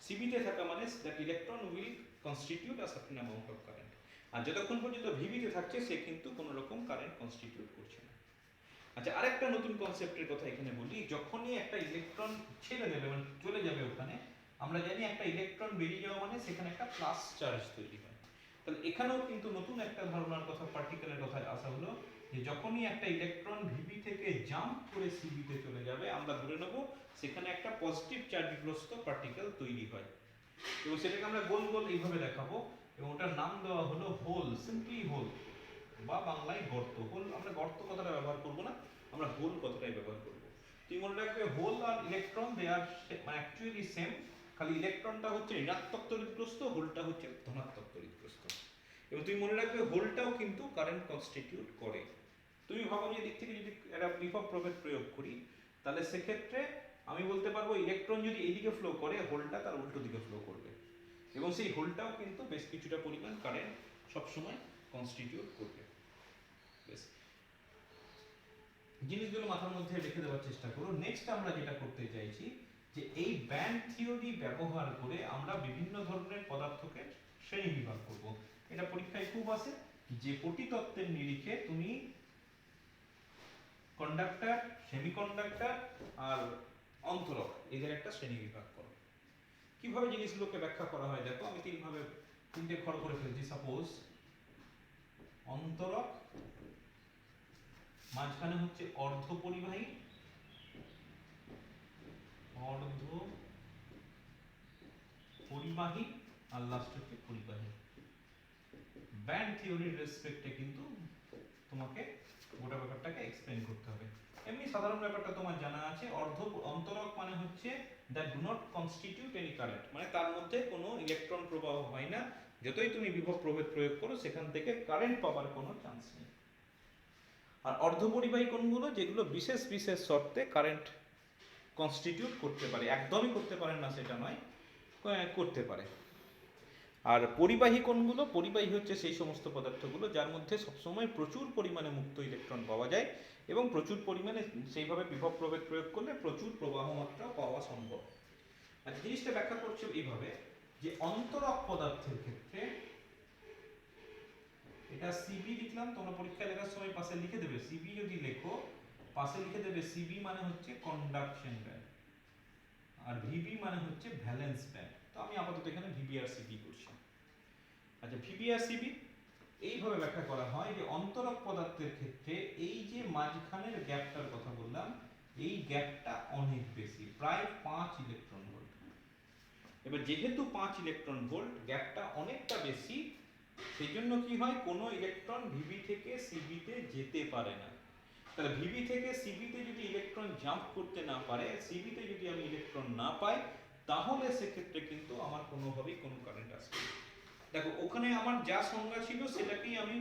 সিবিতে থাকা মানে that electron will constitute a certain amount of current. আর যতক্ষণ পর্যন্ত ভিবিতে থাকছে সে কিন্তু কোনো রকম কারেন্ট কনস্টিটিউট করছে না। আচ্ছা, আরেকটা নতুন কনসেপ্টের কথা এখানে বলি। যখনই একটা ইলেকট্রন ছেড়ে দেবে মানে চলে যাবে ওখানে, আমরা জানি একটা ইলেকট্রন বেরিয়ে যাওয়া মানে সেখানে একটা প্লাস চার্জ তৈরি হয়। তাহলে এখানেও কিন্তু নতুন একটা ধারণার কথা, পার্টিকেলের কথায় আসা হলো যে যখনই একটা ইলেকট্রন ভিবি থেকে জাম্প করে সিবিতে চলে যাবে, আমরা ধরে নেব সেখানে একটা পজিটিভ চার্জগ্রস্ত পার্টিকেল তৈরি হয়, এবং সেটাকে আমরা গোল গোল এইভাবে দেখাবো, এবং ওটার নাম দেওয়া হলো হোল, সিম্পলি হোল, বা বাংলায় গর্ত। হোল আমরা গর্ত কথাটা ব্যবহার করব না, আমরা হোল কথাটাই ব্যবহার করব। তুমি মনে রাখবে হোল আর ইলেকট্রন দে আর অ্যাকচুয়ালি সেম, খালি ইলেকট্রনটা হচ্ছে ঋণাত্মক তড়িৎগ্রস্ত, হোলটা হচ্ছে ধনাত্মক তড়িৎগ্রস্ত। এবং তুমি মনে রাখবে হোলটাও কিন্তু কারেন্ট কনস্টিটিউট করে। তুমি ভাবো যে দিক থেকে যদি একটা বিভব প্রভেদ প্রয়োগ করি, তাহলে সেক্ষেত্রে আমি বলতে পারবো ইলেকট্রন যদি এইদিকে ফ্লো করে, হোলটা তার উল্টো দিকে ফ্লো করবে, এবং সেই হোলটাও কিন্তু বেশ কিছুটা পরিমাণ কারেন্ট সবসময় কনস্টিটিউট করবে। বেশ, জিনিসগুলো মাথার মধ্যে রেখে দেওয়ার চেষ্টা করো। নেক্সট আমরা যেটা করতে চাইছি যে এই ব্যান্ড থিওরি ব্যবহার করে আমরা বিভিন্ন ধরনের পদার্থকে শ্রেণী বিভাগ করব। এটা পরীক্ষায় খুব আসে যে পটিতত্ত্বের নিরিখে তুমি কন্ডাক্টর, সেমিকন্ডাক্টর আর অন্তরক এদের একটা শ্রেণী বিভাগ করো। কিভাবে জিনিসগুলোকে ব্যাখ্যা করা হয় দেখো, আমি তিনটে ঘর করে ফেলছি। সাপোজ অন্তরক, মাঝখানে হচ্ছে অর্ধ পরিবাহী, আর লাস্ট হচ্ছে পরিবাহী। ব্যান্ড থিওরির রেসপেক্টে কিন্তু তোমাকে গোটা ব্যাপারটাকে এক্সপ্লেইন করতে হবে। এমনি সাধারণ ব্যাপারটা তোমার জানা আছে। অন্তরক মানে হচ্ছে that do not constitute any current, মানে তার মধ্যে কোনো ইলেকট্রন প্রবাহ হয় না, যতই তুমি বিভব প্রভেদ প্রয়োগ করো সেখান থেকে কারেন্ট পাওয়ার কোনো চান্স নেই। আর অর্ধপরিবাহী কোণগুলো যেগুলো বিশেষ বিশেষ শর্তে কারেন্ট কনস্টিটিউট করতে পারে, একদমই করতে পারেন না সেটা নয়, করতে পারে। আর পরিবাহী কোণগুলো, পরিবাহী হচ্ছে সেই সমস্ত পদার্থগুলো যার মধ্যে সবসময় প্রচুর পরিমাণে মুক্ত ইলেকট্রন পাওয়া যায়, এবং প্রচুর পরিমাণে সেইভাবে বিভব প্রভেদ প্রয়োগ করলে প্রচুর প্রবাহ মাত্রা পাওয়া সম্ভব। আর জিনিসটা ব্যাখ্যা করছে এইভাবে যে অন্তরক পদার্থের ক্ষেত্রে এটা সিবি লিখলাম, তোমরা পরীক্ষা লেখার সময় পাশে লিখে দেবে সিবি, যদি লেখো পাশে লিখে দেবে সিবি মানে হচ্ছে কন্ডাকশন ব্যান্ড, আর ভিবি মানে হচ্ছে ভ্যালেন্স ব্যান্ড। তো আমি আপাতত এখানে ভিবি আর সিবি করছি। আচ্ছা, ভিবি আর সিবি এইভাবে ব্যাখ্যা করা হয় যে অন্তরক পদার্থের ক্ষেত্রে এই যে মাঝখানের গ্যাপটার কথা বললাম, এই গ্যাপটা অনেক বেশি, প্রায় 5 ইলেকট্রন ভোল্ট। এবার যেহেতু 5 ইলেকট্রন ভোল্ট, গ্যাপটা অনেকটা বেশি, সেই জন্য কি হয়, কোনো ইলেকট্রন ভিবি থেকে সিবিতে যেতে পারে না। তাহলে ভিবি থেকে সিবিতে যদি ইলেকট্রন জাম্প করতে না পারে, সিবিতে যদি আমি ইলেকট্রন না পাই, তাহলে সেক্ষেত্রে কিন্তু আমার কোনোভাবেই কোনো কারেন্ট আসবে না। দেখো ওখানে আমার যা সংজ্ঞা ছিল সেটাকেই আমি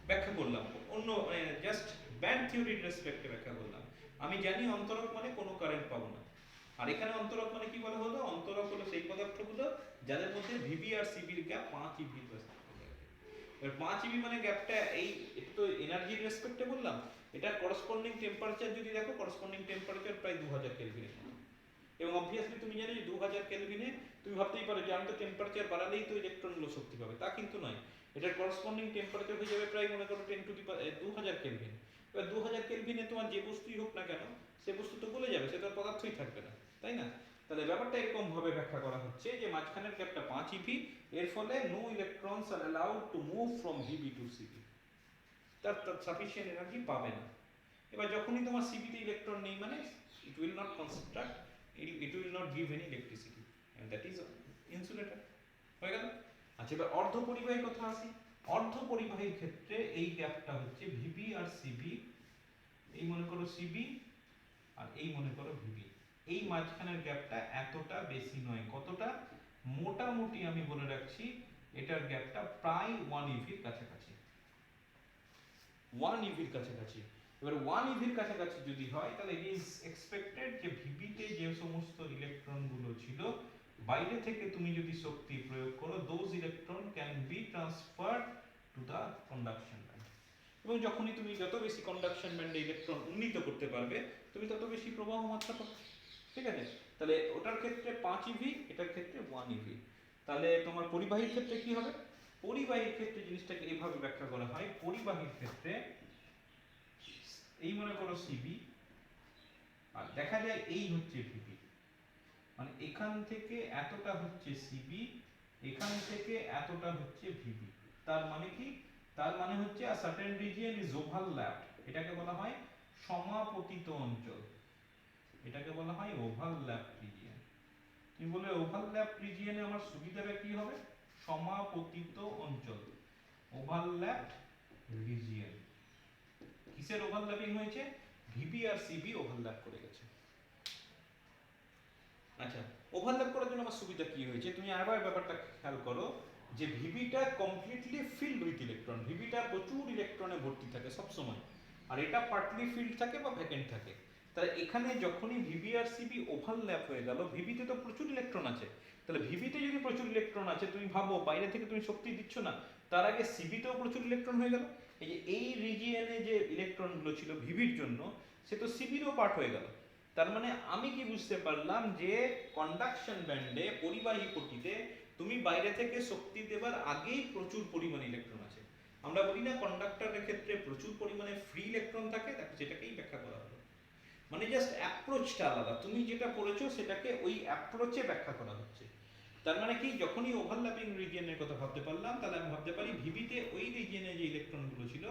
ব্যাখ্যা করলাম, অন্য জাস্ট ব্যান্ড থিওরির রেসপেক্টে ব্যাখ্যা করলাম। আমি জানি অন্তরক মানে কোনো কারেন্ট পাবো না, আর এখানে অন্তরক মানে কি বলা হলো, অন্তরক হলো সেই পদার্থগুলো যাদের মধ্যে ভিবি আর সিবির গ্যাপ 5 ইভি। এবার 5 ইভি মানে গ্যাপটা এই, এটা তো এনার্জির রেসপেক্টে বললাম, এটা করসপন্ডিং টেম্পারেচার যদি দেখো, করসপন্ডিং টেম্পারেচার প্রায় 2000 কেলভিনের মতো। এবং অবভিয়াসলি তুমি জানো যে 2000 কেলভিনে তুমি ভাবতেই পারো যে আমি তো টেম্পারেচার বাড়ালেই তো ইলেকট্রনগুলো শক্তি পাবে, তা কিন্তু নয়। এটার করসপন্ডিং টেম্পারেচার হয়ে যাবে প্রায় মনে করো 2000 কেলভিন। এবার 2000 কেলভিনে তোমার যে বস্তুই হোক না কেন, সে বস্তু তো গলে যাবে, সে তো আর পদার্থই থাকবে না, তাই না? তাহলে ব্যাপারটা এরকম ভাবে ব্যাখ্যা করা হচ্ছে যে মাঝখানের গ্যাপটা 5 ইভি, এর ফলে no electrons are allowed to move from VB to CB, তার সাফিসিয়েন্ট এনার্জি পাবে না। এবার যখনই তোমার সিবিতে ইলেকট্রন নেই মানে it will not construct, it will not give any electricity, and that is insulator। হয়ে গেল। আচ্ছা, এবার অর্ধ পরিবাহীর কথা আসি। অর্ধ পরিবাহীর ক্ষেত্রে এই গ্যাপটা হচ্ছে ভিবি আর সিবি, এই মনে করো সিবি আর এই মনে করো ভিবি, এই মাঝখানের গ্যাপটা এতটা বেশি নয়। কতটা? মোটামুটি আমি বলে রাখছি এটার গ্যাপটা প্রায় 1 ইভির কাছাকাছি, 1 ইভির কাছাকাছি। এবার 1 ইভির কাছাকাছি যদি হয়, তাহলে ইট ইজ এক্সপেক্টেড যে ভিবিতে যে সমস্ত ইলেকট্রন গুলো ছিল, বাইরে থেকে তুমি যদি শক্তি প্রয়োগ করো, those electron can be transferred to the conduction band. এবং যখনই তুমি যত বেশি কন্ডাকশন ব্যান্ডে ইলেকট্রন উন্নীত করতে পারবে তুমি তত বেশি প্রবাহ মাত্রা পাবে। ঠিক আছে, তাহলে ওটার ক্ষেত্রে 5 ইভি, এটার ক্ষেত্রে 1 ইভি। তাহলে তোমার পরিবাহীর ক্ষেত্রে কি হবে? পরিবাহীর ক্ষেত্রে জিনিসটাকে এইভাবে ব্যাখ্যা করা হয়, পরিবাহীর ক্ষেত্রে এই মনে করো সিবি, আর দেখা যায় এই হচ্ছে ভিবি, মানে এখান থেকে এতটা হচ্ছে সিবি, এখান থেকে এতটা হচ্ছে ভিবি। তার মানে কি? তার মানে হচ্ছে a certain region is overlapped, এটাকে বলা হয় সমাপতিত অঞ্চল, এটাকে বলা হয় ওভারল্যাপ রিজিয়ন। তুমি বলে ওভারল্যাপ রিজিয়নে আমার সুবিধাটা কি হবে? সমাপতিত অঞ্চল, ওভারল্যাপ রিজিয়ন। কিসের ওভারল্যাপিং হয়েছে? ভিবি আর সিবি ওভারল্যাপ করে গেছে। আচ্ছা, ওভারল্যাপ করার জন্য আমার সুবিধা কি হয়েছে? তুমি আবার ব্যাপারটা খেয়াল করো যে ভিবিটা কমপ্লিটলি ফিল্ড উইথ ইলেকট্রন, ভিবিটা প্রচুর ইলেকট্রনে ভর্তি থাকে সব সময়, আর এটা পার্টলি ফিল্ড থাকে বা ভ্যাকেন্ট থাকে। তাহলে এখানে যখনই ভিবি আর সিবি ওভারল্যাপ হয়ে গেল, ভিবিতে তো প্রচুর ইলেকট্রন আছে, তাহলে ভিবিতে যদি প্রচুর ইলেকট্রন আছে, তুমি ভাবো বাইরে থেকে তুমি শক্তি দিচ্ছ না, তার আগে সিবিতেও প্রচুর ইলেকট্রন হয়ে গেল। এই যে এই রিজিয়নে যে ইলেকট্রনগুলো ছিল ভিবির জন্য, সে তো সিবিরও পার্ট হয়ে গেল। তার মানে আমি কি বুঝতে পারলাম যে কন্ডাকশন ব্যান্ডে, পরিবাহী পটিতে তুমি বাইরে থেকে শক্তি দেবার আগেই প্রচুর পরিমাণে ইলেকট্রন আছে। আমরা বলি না কন্ডাক্টরের ক্ষেত্রে প্রচুর পরিমাণে ফ্রি ইলেকট্রন থাকে, দেখো সেটাকেই ব্যাখ্যা করা হলো। মানে জাস্ট অ্যাপ্রোচটা আলাদা, তুমি যেটা পড়েছো সেটাকে ওই অ্যাপ্রোচে ব্যাখ্যা করা হচ্ছে। তার মানে কি, যখনই ওভারল্যাপিং রিজিয়নের কথা ভাবতে পারলাম, তাহলে আমি ভাবতে পারি ভিবিতে ওই রিজিয়নে যে ইলেকট্রনগুলো ছিল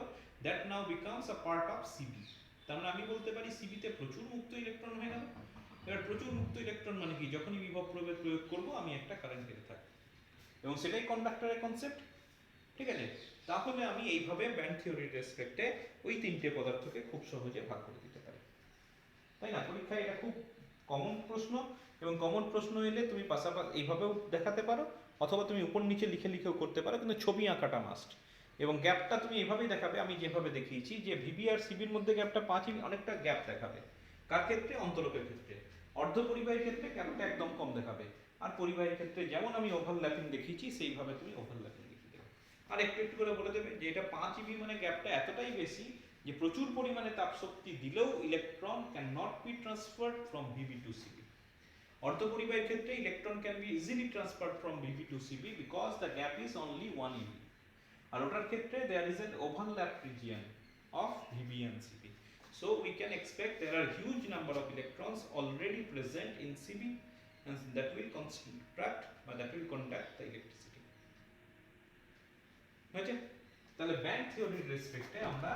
that now becomes a part of CB. তার মানে আমি বলতে পারি সিবিতে প্রচুর মুক্ত ইলেকট্রন হয়ে গেল। এবার প্রচুর মুক্ত ইলেকট্রন মানে কি, যখনই বিভব প্রয়োগ করব আমি একটা কারেন্ট পেতে থাকবো, এবং সেটাই কন্ডাক্টরের কনসেপ্ট। ঠিক আছে, তাহলে আমি এইভাবে ব্যান্ড থিওরির রেসপেক্টে ওই তিনটে পদার্থকে খুব সহজে ভাগ করে দিতে পারি। তাই না? পরীক্ষায় এটা খুব কমন প্রশ্ন, এবং কমন প্রশ্ন এলে তুমি পাশাপাশি এইভাবেও দেখাতে পারো, অথবা তুমি উপর নিচে লিখে লিখেও করতে পারো, কিন্তু ছবি আঁকাটা মাস্ট। এবং গ্যাপটা তুমি এভাবেই দেখাবে, আমি যেভাবে দেখিয়েছি যে ভিবি আর সিবির মধ্যে গ্যাপটা 5 অনেকটা গ্যাপ দেখাবে। কার ক্ষেত্রে? অন্তরকের ক্ষেত্রে। অর্ধ পরিবাহীর ক্ষেত্রে গ্যাপটা একদম কম দেখাবে। আর পরিবাহীর ক্ষেত্রে যেমন আমি ওভারল্যাপিং দেখিয়েছি সেইভাবে তুমি ওভারল্যাপিং দেখিয়ে দেবে। আর একটু একটু করে বলে দেবে যে এটা 5 ইভি, মানে গ্যাপটা এতটাই বেশি যে প্রচুর পরিমাণে তাপ শক্তি দিলেও electron can not be transferred from VB to CB. অর্ধপরিবাহীর ক্ষেত্রে electron can be easily transferred from VB to CB because the gap is only 1 eV. আর ওটার ক্ষেত্রে there is an overlap region of VB and CB. So we can expect there are huge number of electrons already present in CB and that will construct or that will conduct the electricity. বুঝলে? তাহলে band থিওরির রেসপেক্টে আমরা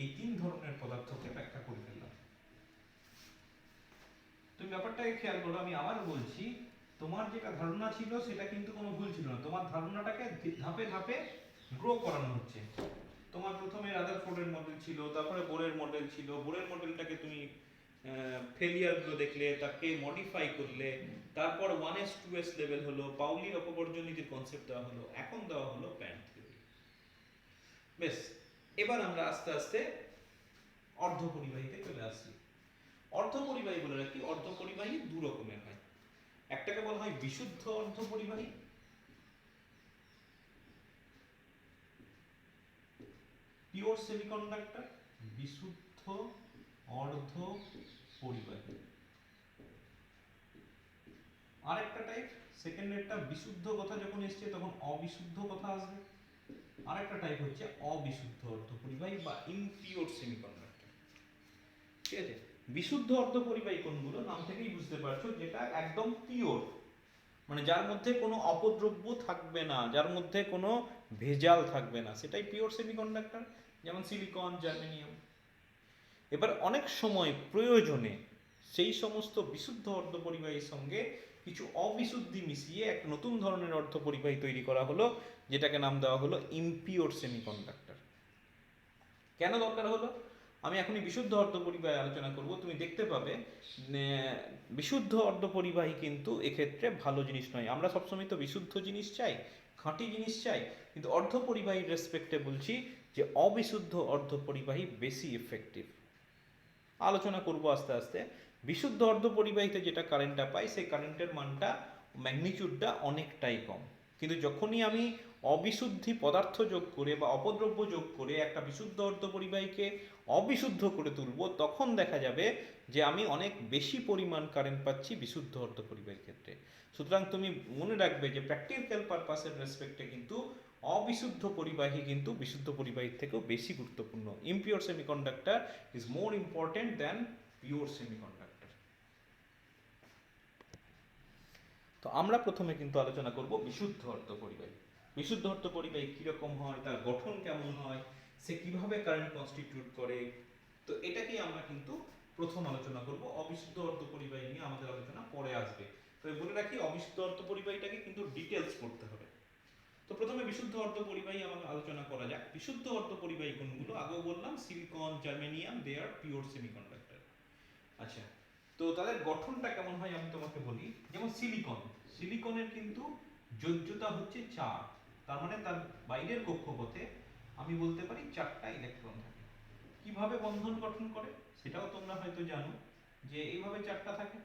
এই তিন ধরনের পদার্থকে ব্যাখ্যা করে ফেললাম। তুমি ব্যাপারটাকে খেয়াল করো, আমি আবার বলছি, তোমার যেটা ধারণা ছিল সেটা কিন্তু কোনো ভুল ছিল না, তোমার ধারণাটাকে ধাপে ধাপে গ্রো করানো হচ্ছে। তোমার প্রথমে রাদারফোর্ডের মডেল ছিল, তারপরে বোরের মডেল ছিল, বোরের মডেলটাকে তুমি ফেলিয়ারগুলো দেখলে, তাকে মডিফাই করলে, তারপর 1s 2s লেভেল হলো, পাউলির অপবর্জন নীতির কনসেপ্ট দেওয়া হলো, এখন দেওয়া হলো ব্যান্ড থিওরি। বেশ, এবার আমরা আস্তে আস্তে অর্ধপরিবাহীতে চলে আসছি। অর্ধপরিবাহী বলে রাখি, অর্ধপরিবাহী দু রকমের হয়। একটাকে বলা হয় বিশুদ্ধ অর্ধপরিবাহী, পিওর সেমিকন্ডাক্টর, বিশুদ্ধ অর্ধপরিবাহী। আরেকটা টাইপ, সেকেন্ডেরটা বিশুদ্ধ কথা যখন এসছে তখন অবিশুদ্ধ কথা আসবে। আরেকটা টাইপ হচ্ছে অবিশুদ্ধ অর্ধপরিবাহী বা ইমপিওর সেমিকন্ডাক্টর। ঠিক আছে, বিশুদ্ধ অর্ধপরিবাহী কোনগুলো? নাম থেকেই বুঝতে পারছো, যেটা একদম পিওর, মানে যার মধ্যে কোনো অপদ্রব্য থাকবে না, যার মধ্যে কোনো ভেজাল থাকবে না, সেটাই পিওর সেমিকন্ডাক্টর, যেমন সিলিকন, জার্মেনিয়াম। এবার অনেক সময় প্রয়োজনে সেই সমস্ত বিশুদ্ধ অর্ধপরিবাহীর সঙ্গে কিছু অবিশুদ্ধি মিশিয়ে এক নতুন ধরনের অর্ধপরিবাহী তৈরি করা হলো, যেটাকে নাম দেওয়া হলো ইমপিওর সেমিকন্ডাক্টর। কেন দরকার হলো? আমি এখনই বিশুদ্ধ অর্ধপরিবাহী আলোচনা করব, তুমি দেখতে পাবে বিশুদ্ধ অর্ধপরিবাহী কিন্তু এক্ষেত্রে ভালো জিনিস নয়। আমরা সবসময় তো বিশুদ্ধ জিনিস চাই, খাঁটি জিনিস চাই, কিন্তু অর্ধপরিবাহীর রেসপেক্টে বলছি যে অবিশুদ্ধ অর্ধপরিবাহী বেশি এফেক্টিভ। আলোচনা করব আস্তে আস্তে। বিশুদ্ধ অর্ধপরিবাহীতে যেটা কারেন্টটা পাই, সেই কারেন্টের মানটা, ম্যাগনিটিউডটা অনেকটাই কম, কিন্তু যখনই আমি অবিশুদ্ধি পদার্থ যোগ করে বা অপদ্রব্য যোগ করে একটা বিশুদ্ধ অর্ধপরিবাহীকে অবিশুদ্ধ করে তুলব, তখন দেখা যাবে যে আমি অনেক বেশি পরিমাণ কারেন্ট পাচ্ছি বিশুদ্ধ অর্ধপরিবাহীর ক্ষেত্রে। সুতরাং তুমি মনে রাখবে যে প্র্যাকটিক্যাল পারপাসের রেসপেক্টে কিন্তু অবিশুদ্ধ পরিবাহী কিন্তু বিশুদ্ধ পরিবাহীর থেকেও বেশি গুরুত্বপূর্ণ। Impure semiconductor is more important than pure semiconductor. তো আমরা প্রথমে কিন্তু আলোচনা করব বিশুদ্ধ অর্ধপরিবাহী। বিশুদ্ধ অর্ধপরিবাহী কীরকম হয়, তার গঠন কেমন হয়, সে কিভাবে কারেন্ট কনস্টিটিউট করে। তো এটাকেই আমরা কিন্তু প্রথম আলোচনা করব। অবিশুদ্ধ অর্ধপরিবাহী নিয়ে আমাদের আলোচনা পরে আসবে। তো বলে রাখি, অবিশুদ্ধ অর্ধপরিবাহীটাকে কিন্তু ডিটেলস পড়তে হবে। তো প্রথমে বিশুদ্ধ অর্ধপরিবাহী আমাদের আলোচনা করা যাক। বিশুদ্ধ অর্ধপরিবাহী কোনগুলো? আগেও বললাম সিলিকন, জার্মেনিয়াম, দে আর পিওর সেমিকন্ডাক্টর। আচ্ছা, তো তাদের গঠনটা কেমন হয় আমি তোমাকে বলি। যেমন সিলিকন, সিলিকনের কিন্তু যোজ্যতা হচ্ছে 4, তার মানে তার বাইরের কক্ষপথে আমি বলতে পারি 4টা ইলেকট্রন থাকে। কিভাবে বন্ধন গঠন করে সেটাও তোমরা হয়তো জানো, যে এইভাবে 4টা থাকে।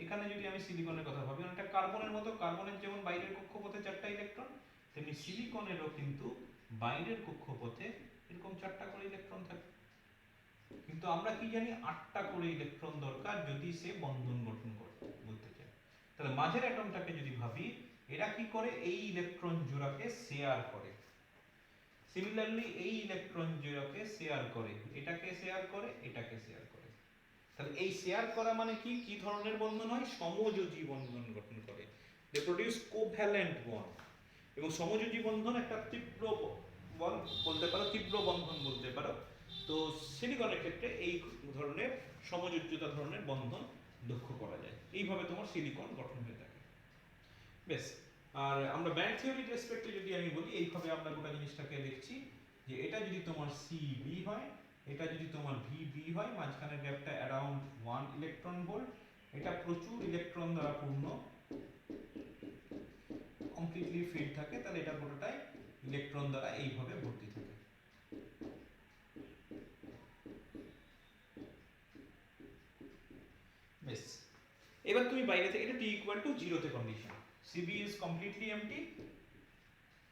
এখানে যদি আমি সিলিকনের কথা ভাবি, অনেকটা কার্বনের মতো, কার্বনের যেমন বাইরের কক্ষপথে 4টা ইলেকট্রন, তেমনি সিলিকনেরও কিন্তু বাইরের কক্ষপথে এরকম 4টা করে ইলেকট্রন থাকে। কিন্তু আমরা কি জানি, 8টা করে ইলেকট্রন দরকার যদি সে বন্ধন গঠন করতে বলতে চাই। তাহলে মাঝের অ্যাটমটাকে যদি ভাবি, এরা কি করে, এই ইলেকট্রন জোড়াকে শেয়ার করে। সিমিলারলি এই ইলেকট্রন জোড়াকে শেয়ার করে, এটাকে শেয়ার করে, এটাকে শেয়ার করে। তাহলে এই শেয়ার করা মানে কি, কি ধরনের বন্ধন হয়? সমযোজী বন্ধন গঠন করে। দে প্রোডিউস কোভ্যালেন্ট বন্ড। এবং সমযোজী বন্ধন একটা তীব্র বন্ধন বলতে পারো, তীব্র বন্ধন বলতে পারো। তো সিলিকনের ক্ষেত্রে এই ধরনের সমযোজ্যতা ধরনের বন্ধন লক্ষ্য করা যায়। এইভাবে তোমার সিলিকন গঠন হয়ে থাকে। বেশ, আর আমরা ব্যান্ড থিওরির রেসপেক্টে যদি আমি বলি, এইভাবে আমরা গোটা জিনিসটাকে দেখছি যে এটা যদি তোমার সিবি হয়, এটা যদি তোমার ভিবি হয়, মাঝখানের গ্যাপটা অ্যারাউন্ড 1 ইলেকট্রন ভোল্ট, এটা প্রচুর ইলেকট্রন দ্বারা পূর্ণ, কমপ্লিটলি ফিল্ড থাকে, তাহলে এটা পুরোটাই ইলেকট্রন দ্বারা এইভাবে ভর্তি থাকে। বেশ, এবার তুমি বাইরে থেকে, এটা t equal to 0 তে condition, CB is completely empty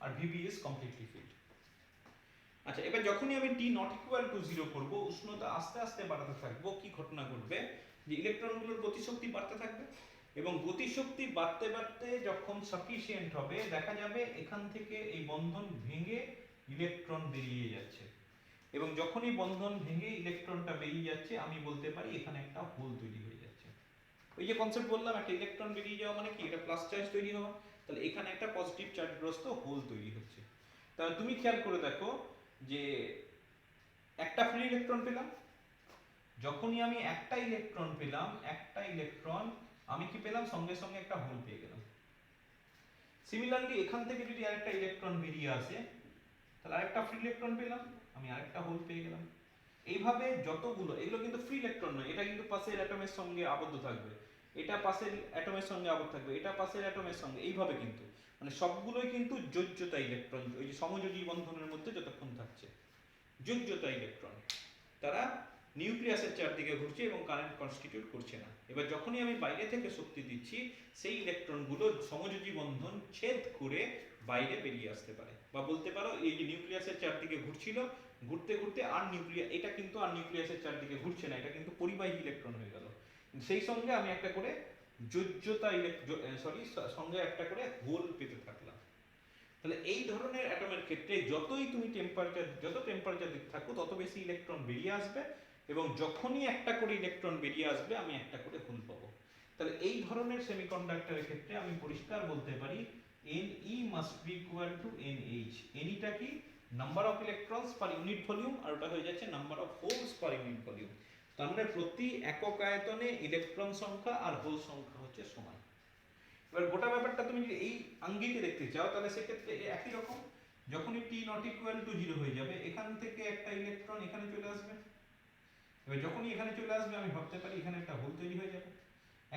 আর VB is completely filled। আচ্ছা, এবার যখনই আমি t not equal to 0 করব, উষ্ণতা আস্তে আস্তে বাড়াতে থাকবো, কি ঘটনা ঘটবে, যে ইলেকট্রনগুলোর গতিশক্তি বাড়তে থাকবে, এবং গতিশক্তি বাড়তে বাড়তে যখন সাফিসিয়েন্ট হবে, দেখা যাবে এখান থেকে এই বন্ধন ভেঙে ইলেকট্রন বেরিয়ে যাচ্ছে। এবং যখনই বন্ধন ভেঙে ইলেকট্রনটা বেরিয়ে যাচ্ছে, আমি বলতে পারি এখানে একটা হোল তৈরি হয়ে যাচ্ছে। ওই যে কনসেপ্ট বললাম, একটা ইলেকট্রন বেরিয়ে যাওয়া মানে কি, এটা প্লাস চার্জ তৈরি হওয়া, তাহলে এখানে একটা পজিটিভ চার্জগ্রস্ত হোল তৈরি হচ্ছে। তাহলে তুমি খেয়াল করে দেখো যে একটা ফ্রি ইলেকট্রন পেলাম, যখনই আমি একটা ইলেকট্রন পেলাম, একটা ইলেকট্রন আমি কি পেলাম, সঙ্গে সঙ্গে একটা হোল পেয়ে গেলাম। সিমিলারলি এখান থেকে যদি আরেকটা ইলেকট্রন বেরিয়ে আসে, তাহলে আরেকটা ফ্রি ইলেকট্রন পেলাম, আমি আরেকটা হোল পেয়ে গেলাম। এইভাবে যতগুলো, এগুলো কিন্তু ফ্রি ইলেকট্রন নয়, এটা কিন্তু পাশের অ্যাটমের সঙ্গে আবদ্ধ থাকবে, এটা পাশের অ্যাটমের সঙ্গে আবদ্ধ থাকবে, এটা পাশের অ্যাটমের সঙ্গে, এইভাবে কিন্তু মানে সবগুলোই কিন্তু যোজ্যতা ইলেকট্রন, ওই যে সমযোজী বন্ধনের মধ্যে যতক্ষণ থাকছে যোজ্যতা ইলেকট্রন, তারা নিউক্লিয়াসের চারদিকে ঘুরছে এবং কারেন্ট কনস্টিটিউট করছে না। এবার যখনই আমি বাইরে থেকে শক্তি দিচ্ছি, সেই ইলেকট্রনগুলো সমযোজী বন্ধন ছেদ করে বাইরে বেরিয়ে আসতে পারে। বা বলতে পারো, এই যে নিউক্লিয়াসের চারদিকে ঘুরছিল, ঘুরতে ঘুরতে আর এটা কিন্তু আর নিউক্লিয়াসের চারদিকে ঘুরছে না, এটা কিন্তু পরিবাহী ইলেকট্রন হয়ে গেল। সেই সঙ্গে আমি একটা করে যোজ্যতা সঙ্গে একটা করে হোল পেতে থাকলাম। তাহলে এই ধরনের অ্যাটমের ক্ষেত্রে যতই তুমি যত টেম্পারেচার দিতে থাকো, তত বেশি ইলেকট্রন বেরিয়ে আসবে, এবং যখনই একটা করে ইলেকট্রন বেরিয়ে আসবে, আমি একটা করে হোল পাবো। তাহলে এই ধরনের সেমিকন্ডাক্টরের ক্ষেত্রে আমি পরিষ্কার বলতে পারি Ne must be equal to NH। Neটা কি, number of electrons per unit volume, আর ওটা হয়ে যাচ্ছে number of holes per unit volume. তার মানে প্রতি একক আয়তনে ইলেকট্রন সংখ্যা আর হোল সংখ্যা হচ্ছে সমান। এবার গোটা ব্যাপারটা তুমি যদি এই আঙ্গিকে দেখতে চাও, তাহলে সেক্ষেত্রে একই রকম, যখনই t নট ইকুয়াল টু 0 হয়ে যাবে, এখান থেকে একটা ইলেকট্রন এখানে চলে আসবে। এবার যখনই এখানে চলে আসবে, আমি ভাবতে পারি এখানে একটা হোল তৈরি হয়ে যাবে।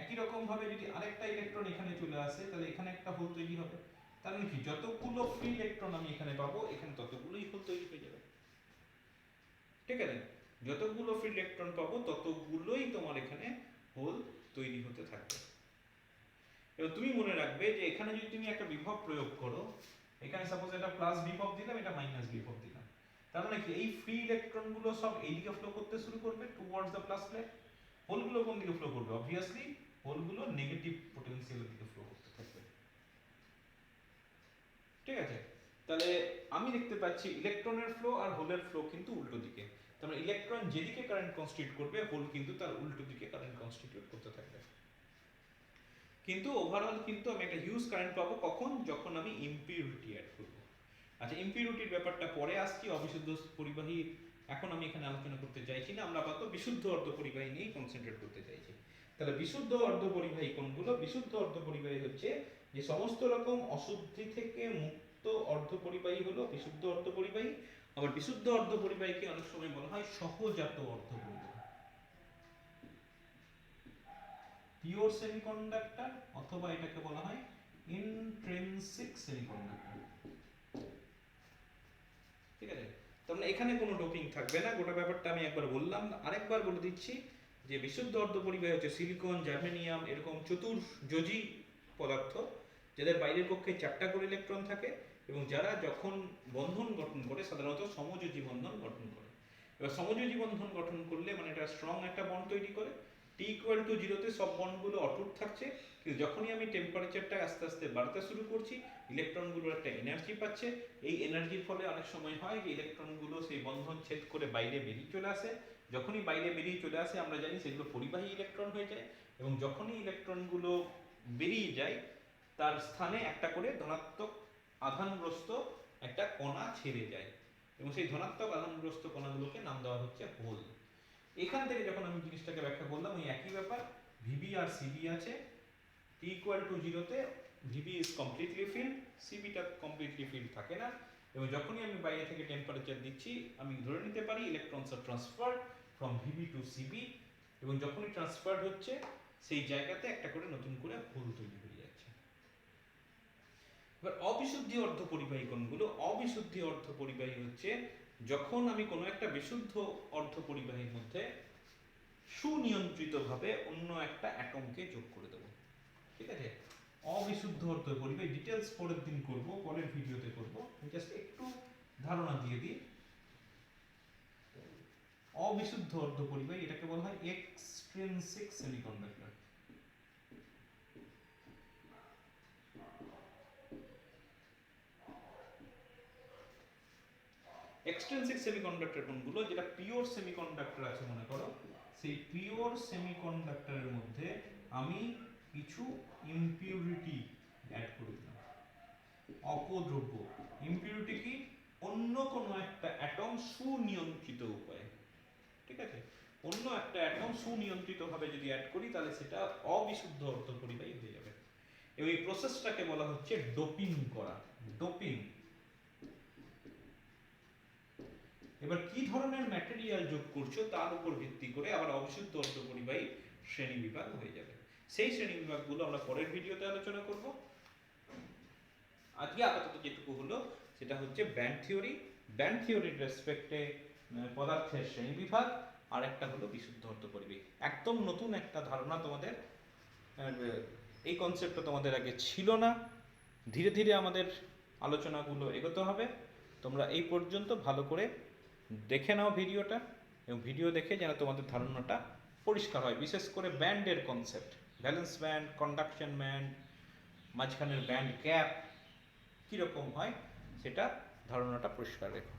একই রকম ভাবে যদি আরেকটা ইলেকট্রন এখানে চলে আসে, তাহলে এখানে একটা হোল তৈরি হবে। তার মানে কি, যতগুলো ফ্রি ইলেকট্রন আমি এখানে পাবো, এখানে ততগুলোই হোল তৈরি হয়ে যাবে। ঠিক আছে, যতগুলো ফ্রি ইলেকট্রন পাবো, ততগুলোই তোমার এখানে হোল তৈরি হতে থাকবে। এবার তুমি মনে রাখবে যে এখানে যদি তুমি একটা বিভব প্রয়োগ করো, এখানে সাপোজ এটা প্লাস বিভব দিলাম, এটা মাইনাস বিভব দিলাম, তার মানে কি এই ফ্রি ইলেকট্রন গুলো সব এইদিকে ফ্লো করতে শুরু করবে টুয়ার্ডস দ্য প্লাস প্লেট। হোলগুলো কোন দিকে ফ্লো করবে? অবভিয়াসলি হোলগুলো নেগেটিভ পোটেনশিয়ালের দিকে ফ্লো করতে থাকবে। ঠিক আছে, তাহলে আমি দেখতে পাচ্ছি ইলেকট্রনের ফ্লো আর হোলের ফ্লো কিন্তু উল্টো দিকে। তার মানে ইলেকট্রন যেদিকে কারেন্ট কনস্টিটিউট করবে, হোল কিন্তু তার উল্টো দিকে কারেন্ট কনস্টিটিউট করতে থাকবে। কিন্তু ওভারঅল কিন্তু আমি একটা হিউজ কারেন্ট পাবো কখন? যখন আমি ইম্পিউরিটি অ্যাড করব। আচ্ছা, ইম্পিউরিটির ব্যাপারটা পরে আসছি, অবিশুদ্ধ পরিবাহী এখন আমি এখানে আলোচনা করতে চাইছি না, আমরা আপাতত বিশুদ্ধ অর্ধপরিবাহী নিয়েই কনসেন্ট্রেট করতে চাইছি। তাহলে বিশুদ্ধ অর্ধপরিবাহী কোনগুলো? বিশুদ্ধ অর্ধপরিবাহী হচ্ছে যে সমস্ত রকম অশুদ্ধি থেকে মুক্ত অর্ধপরিবাহী হলো বিশুদ্ধ অর্ধপরিবাহী। আবার বিশুদ্ধ অর্ধপরিবাহীকে অনেক সময় বলা হয় সহজাত অর্ধপরিবাহী, পিওর সেমিকন্ডাক্টর, অথবা এটাকে বলা হয় ইন্ট্রিনসিক সেমিকন্ডাক্টর। ঠিক আছে, তার মানে এখানে কোনো ডোপিং থাকবে না। গোটা ব্যাপারটা আমি একবার বললাম, আরেকবার বলে দিচ্ছি যে বিশুদ্ধ অর্ধপরিবাহী হচ্ছে সিলিকন, জার্মেনিয়াম এরকম চতুর্যোজী পদার্থ, যাদের বাইরের পক্ষে 4টা করে ইলেকট্রন থাকে এবং যারা যখন বন্ধন গঠন করে সাধারণত সমযোজী বন্ধন গঠন করে। এবার সমযোজী বন্ধন গঠন করলে মানে এটা স্ট্রং একটা বন্ড তৈরি করে। T=0 তে সব বন্ডগুলো অটুট থাকছে, কিন্তু যখনই আমি টেম্পারেচারটা আস্তে আস্তে বাড়তে শুরু করছি, ইলেকট্রনগুলো একটা এনার্জি পাচ্ছে। এই এনার্জির ফলে অনেক সময় হয় যে ইলেকট্রনগুলো সেই বন্ধন ছেদ করে বাইরে বেরিয়ে চলে আসে। যখনই বাইরে বেরিয়ে চলে আসে আমরা জানি সেগুলো পরিবাহী ইলেকট্রন হয়ে যায়, এবং যখনই ইলেকট্রনগুলো বেরিয়ে যায় তার স্থানে একটা করে ধনাত্মক আধানগ্রস্ত একটা কণা ছেড়ে যায়, এবং সেই ধনাত্মক আধানগ্রস্ত কণাগুলোকে নাম দেওয়া হচ্ছে হোল। এখান থেকে যখন আমি জিনিসটাকে ব্যাখ্যা করলাম, ওই একই ব্যাপার, ভিবি আর সিবি আছে। T=0 তে ভিবি ইজ কমপ্লিটলি ফিল্ড, সিবিটা কমপ্লিটলি ফিল্ড থাকে না, এবং যখনই আমি বাইরে থেকে টেম্পারেচার দিচ্ছি আমি ধরে নিতে পারি electrons are transferred from VB to CB, এবং যখনই ট্রান্সফার্ড হচ্ছে সেই জায়গাতে একটা করে নতুন করে হোল তৈরি হয়ে যাচ্ছে। এবার অবিশুদ্ধি অর্ধপরিবাহী কোনগুলো? অবিশুদ্ধি অর্ধপরিবাহী হচ্ছে যখন আমি কোনো একটা বিশুদ্ধ অর্ধপরিবাহীর মধ্যে সুনিয়ন্ত্রিতভাবে অন্য একটা অ্যাটমকে যোগ করে দেবো। ঠিক আছে, অবিশুদ্ধ অর্ধপরিবাহী ডিটেলস পরের দিন করব, পরের ভিডিওতে করব, জাস্ট একটু ধারণা দিয়ে দিই। অবিশুদ্ধ অর্ধপরিবাহী এটাকে বলা হয় এক্সট্রিনসিক সেমিকন্ডাক্টর। এক্সট্রিনসিক সেমিকন্ডাক্টর কোনগুলো? যেটা পিওর সেমিকন্ডাক্টর আছে মনে করো, সেই পিওর সেমিকন্ডাক্টরের মধ্যে আমি কিছু ইমপিউরিটি অ্যাড করে দিলাম, অপদ্রব্য। ইমপিউরিটি কি? অন্য কোনো একটা অ্যাটম সুনিয়ন্ত্রিত উপায়ে। ঠিক আছে, অন্য একটা অ্যাটম সুনিয়ন্ত্রিতভাবে যদি অ্যাড করি তাহলে সেটা অবিশুদ্ধ অর্ধপরিবাহী হয়ে যাবে, এবং এই প্রসেসটাকে বলা হচ্ছে ডোপিং করা। ডোপিং। এবার কি ধরনের ম্যাটেরিয়াল যোগ করছো তার উপর ভিত্তি করে আবার অবিশুদ্ধ অর্ধপরিবাহী শ্রেণী বিভাগ হয়ে যাবে। সেই শ্রেণী বিভাগগুলো আমরা পরের ভিডিওতে আলোচনা করব। আজকে আপাতত যেটুকু হলো সেটা হচ্ছে ব্যান্ড থিওরি, ব্যান্ড থিওরির রেসপেক্টে পদার্থের শ্রেণী বিভাগ, আর একটা হলো বিশুদ্ধ অর্ধপরিবাহী। একদম নতুন একটা ধারণা তোমাদের, এই কনসেপ্টটা তোমাদের আগে ছিল না। ধীরে ধীরে আমাদের আলোচনাগুলো এগোতে হবে। তোমরা এই পর্যন্ত ভালো করে দেখে নাও ভিডিওটা, এবং ভিডিও দেখে যেন তোমাদের ধারণাটা পরিষ্কার হয়, বিশেষ করে ব্যান্ডের concept, valence band, conduction band, মাঝখানের ব্যান্ড গ্যাপ কীরকম হয় সেটা ধারণাটা পরিষ্কার রেখো।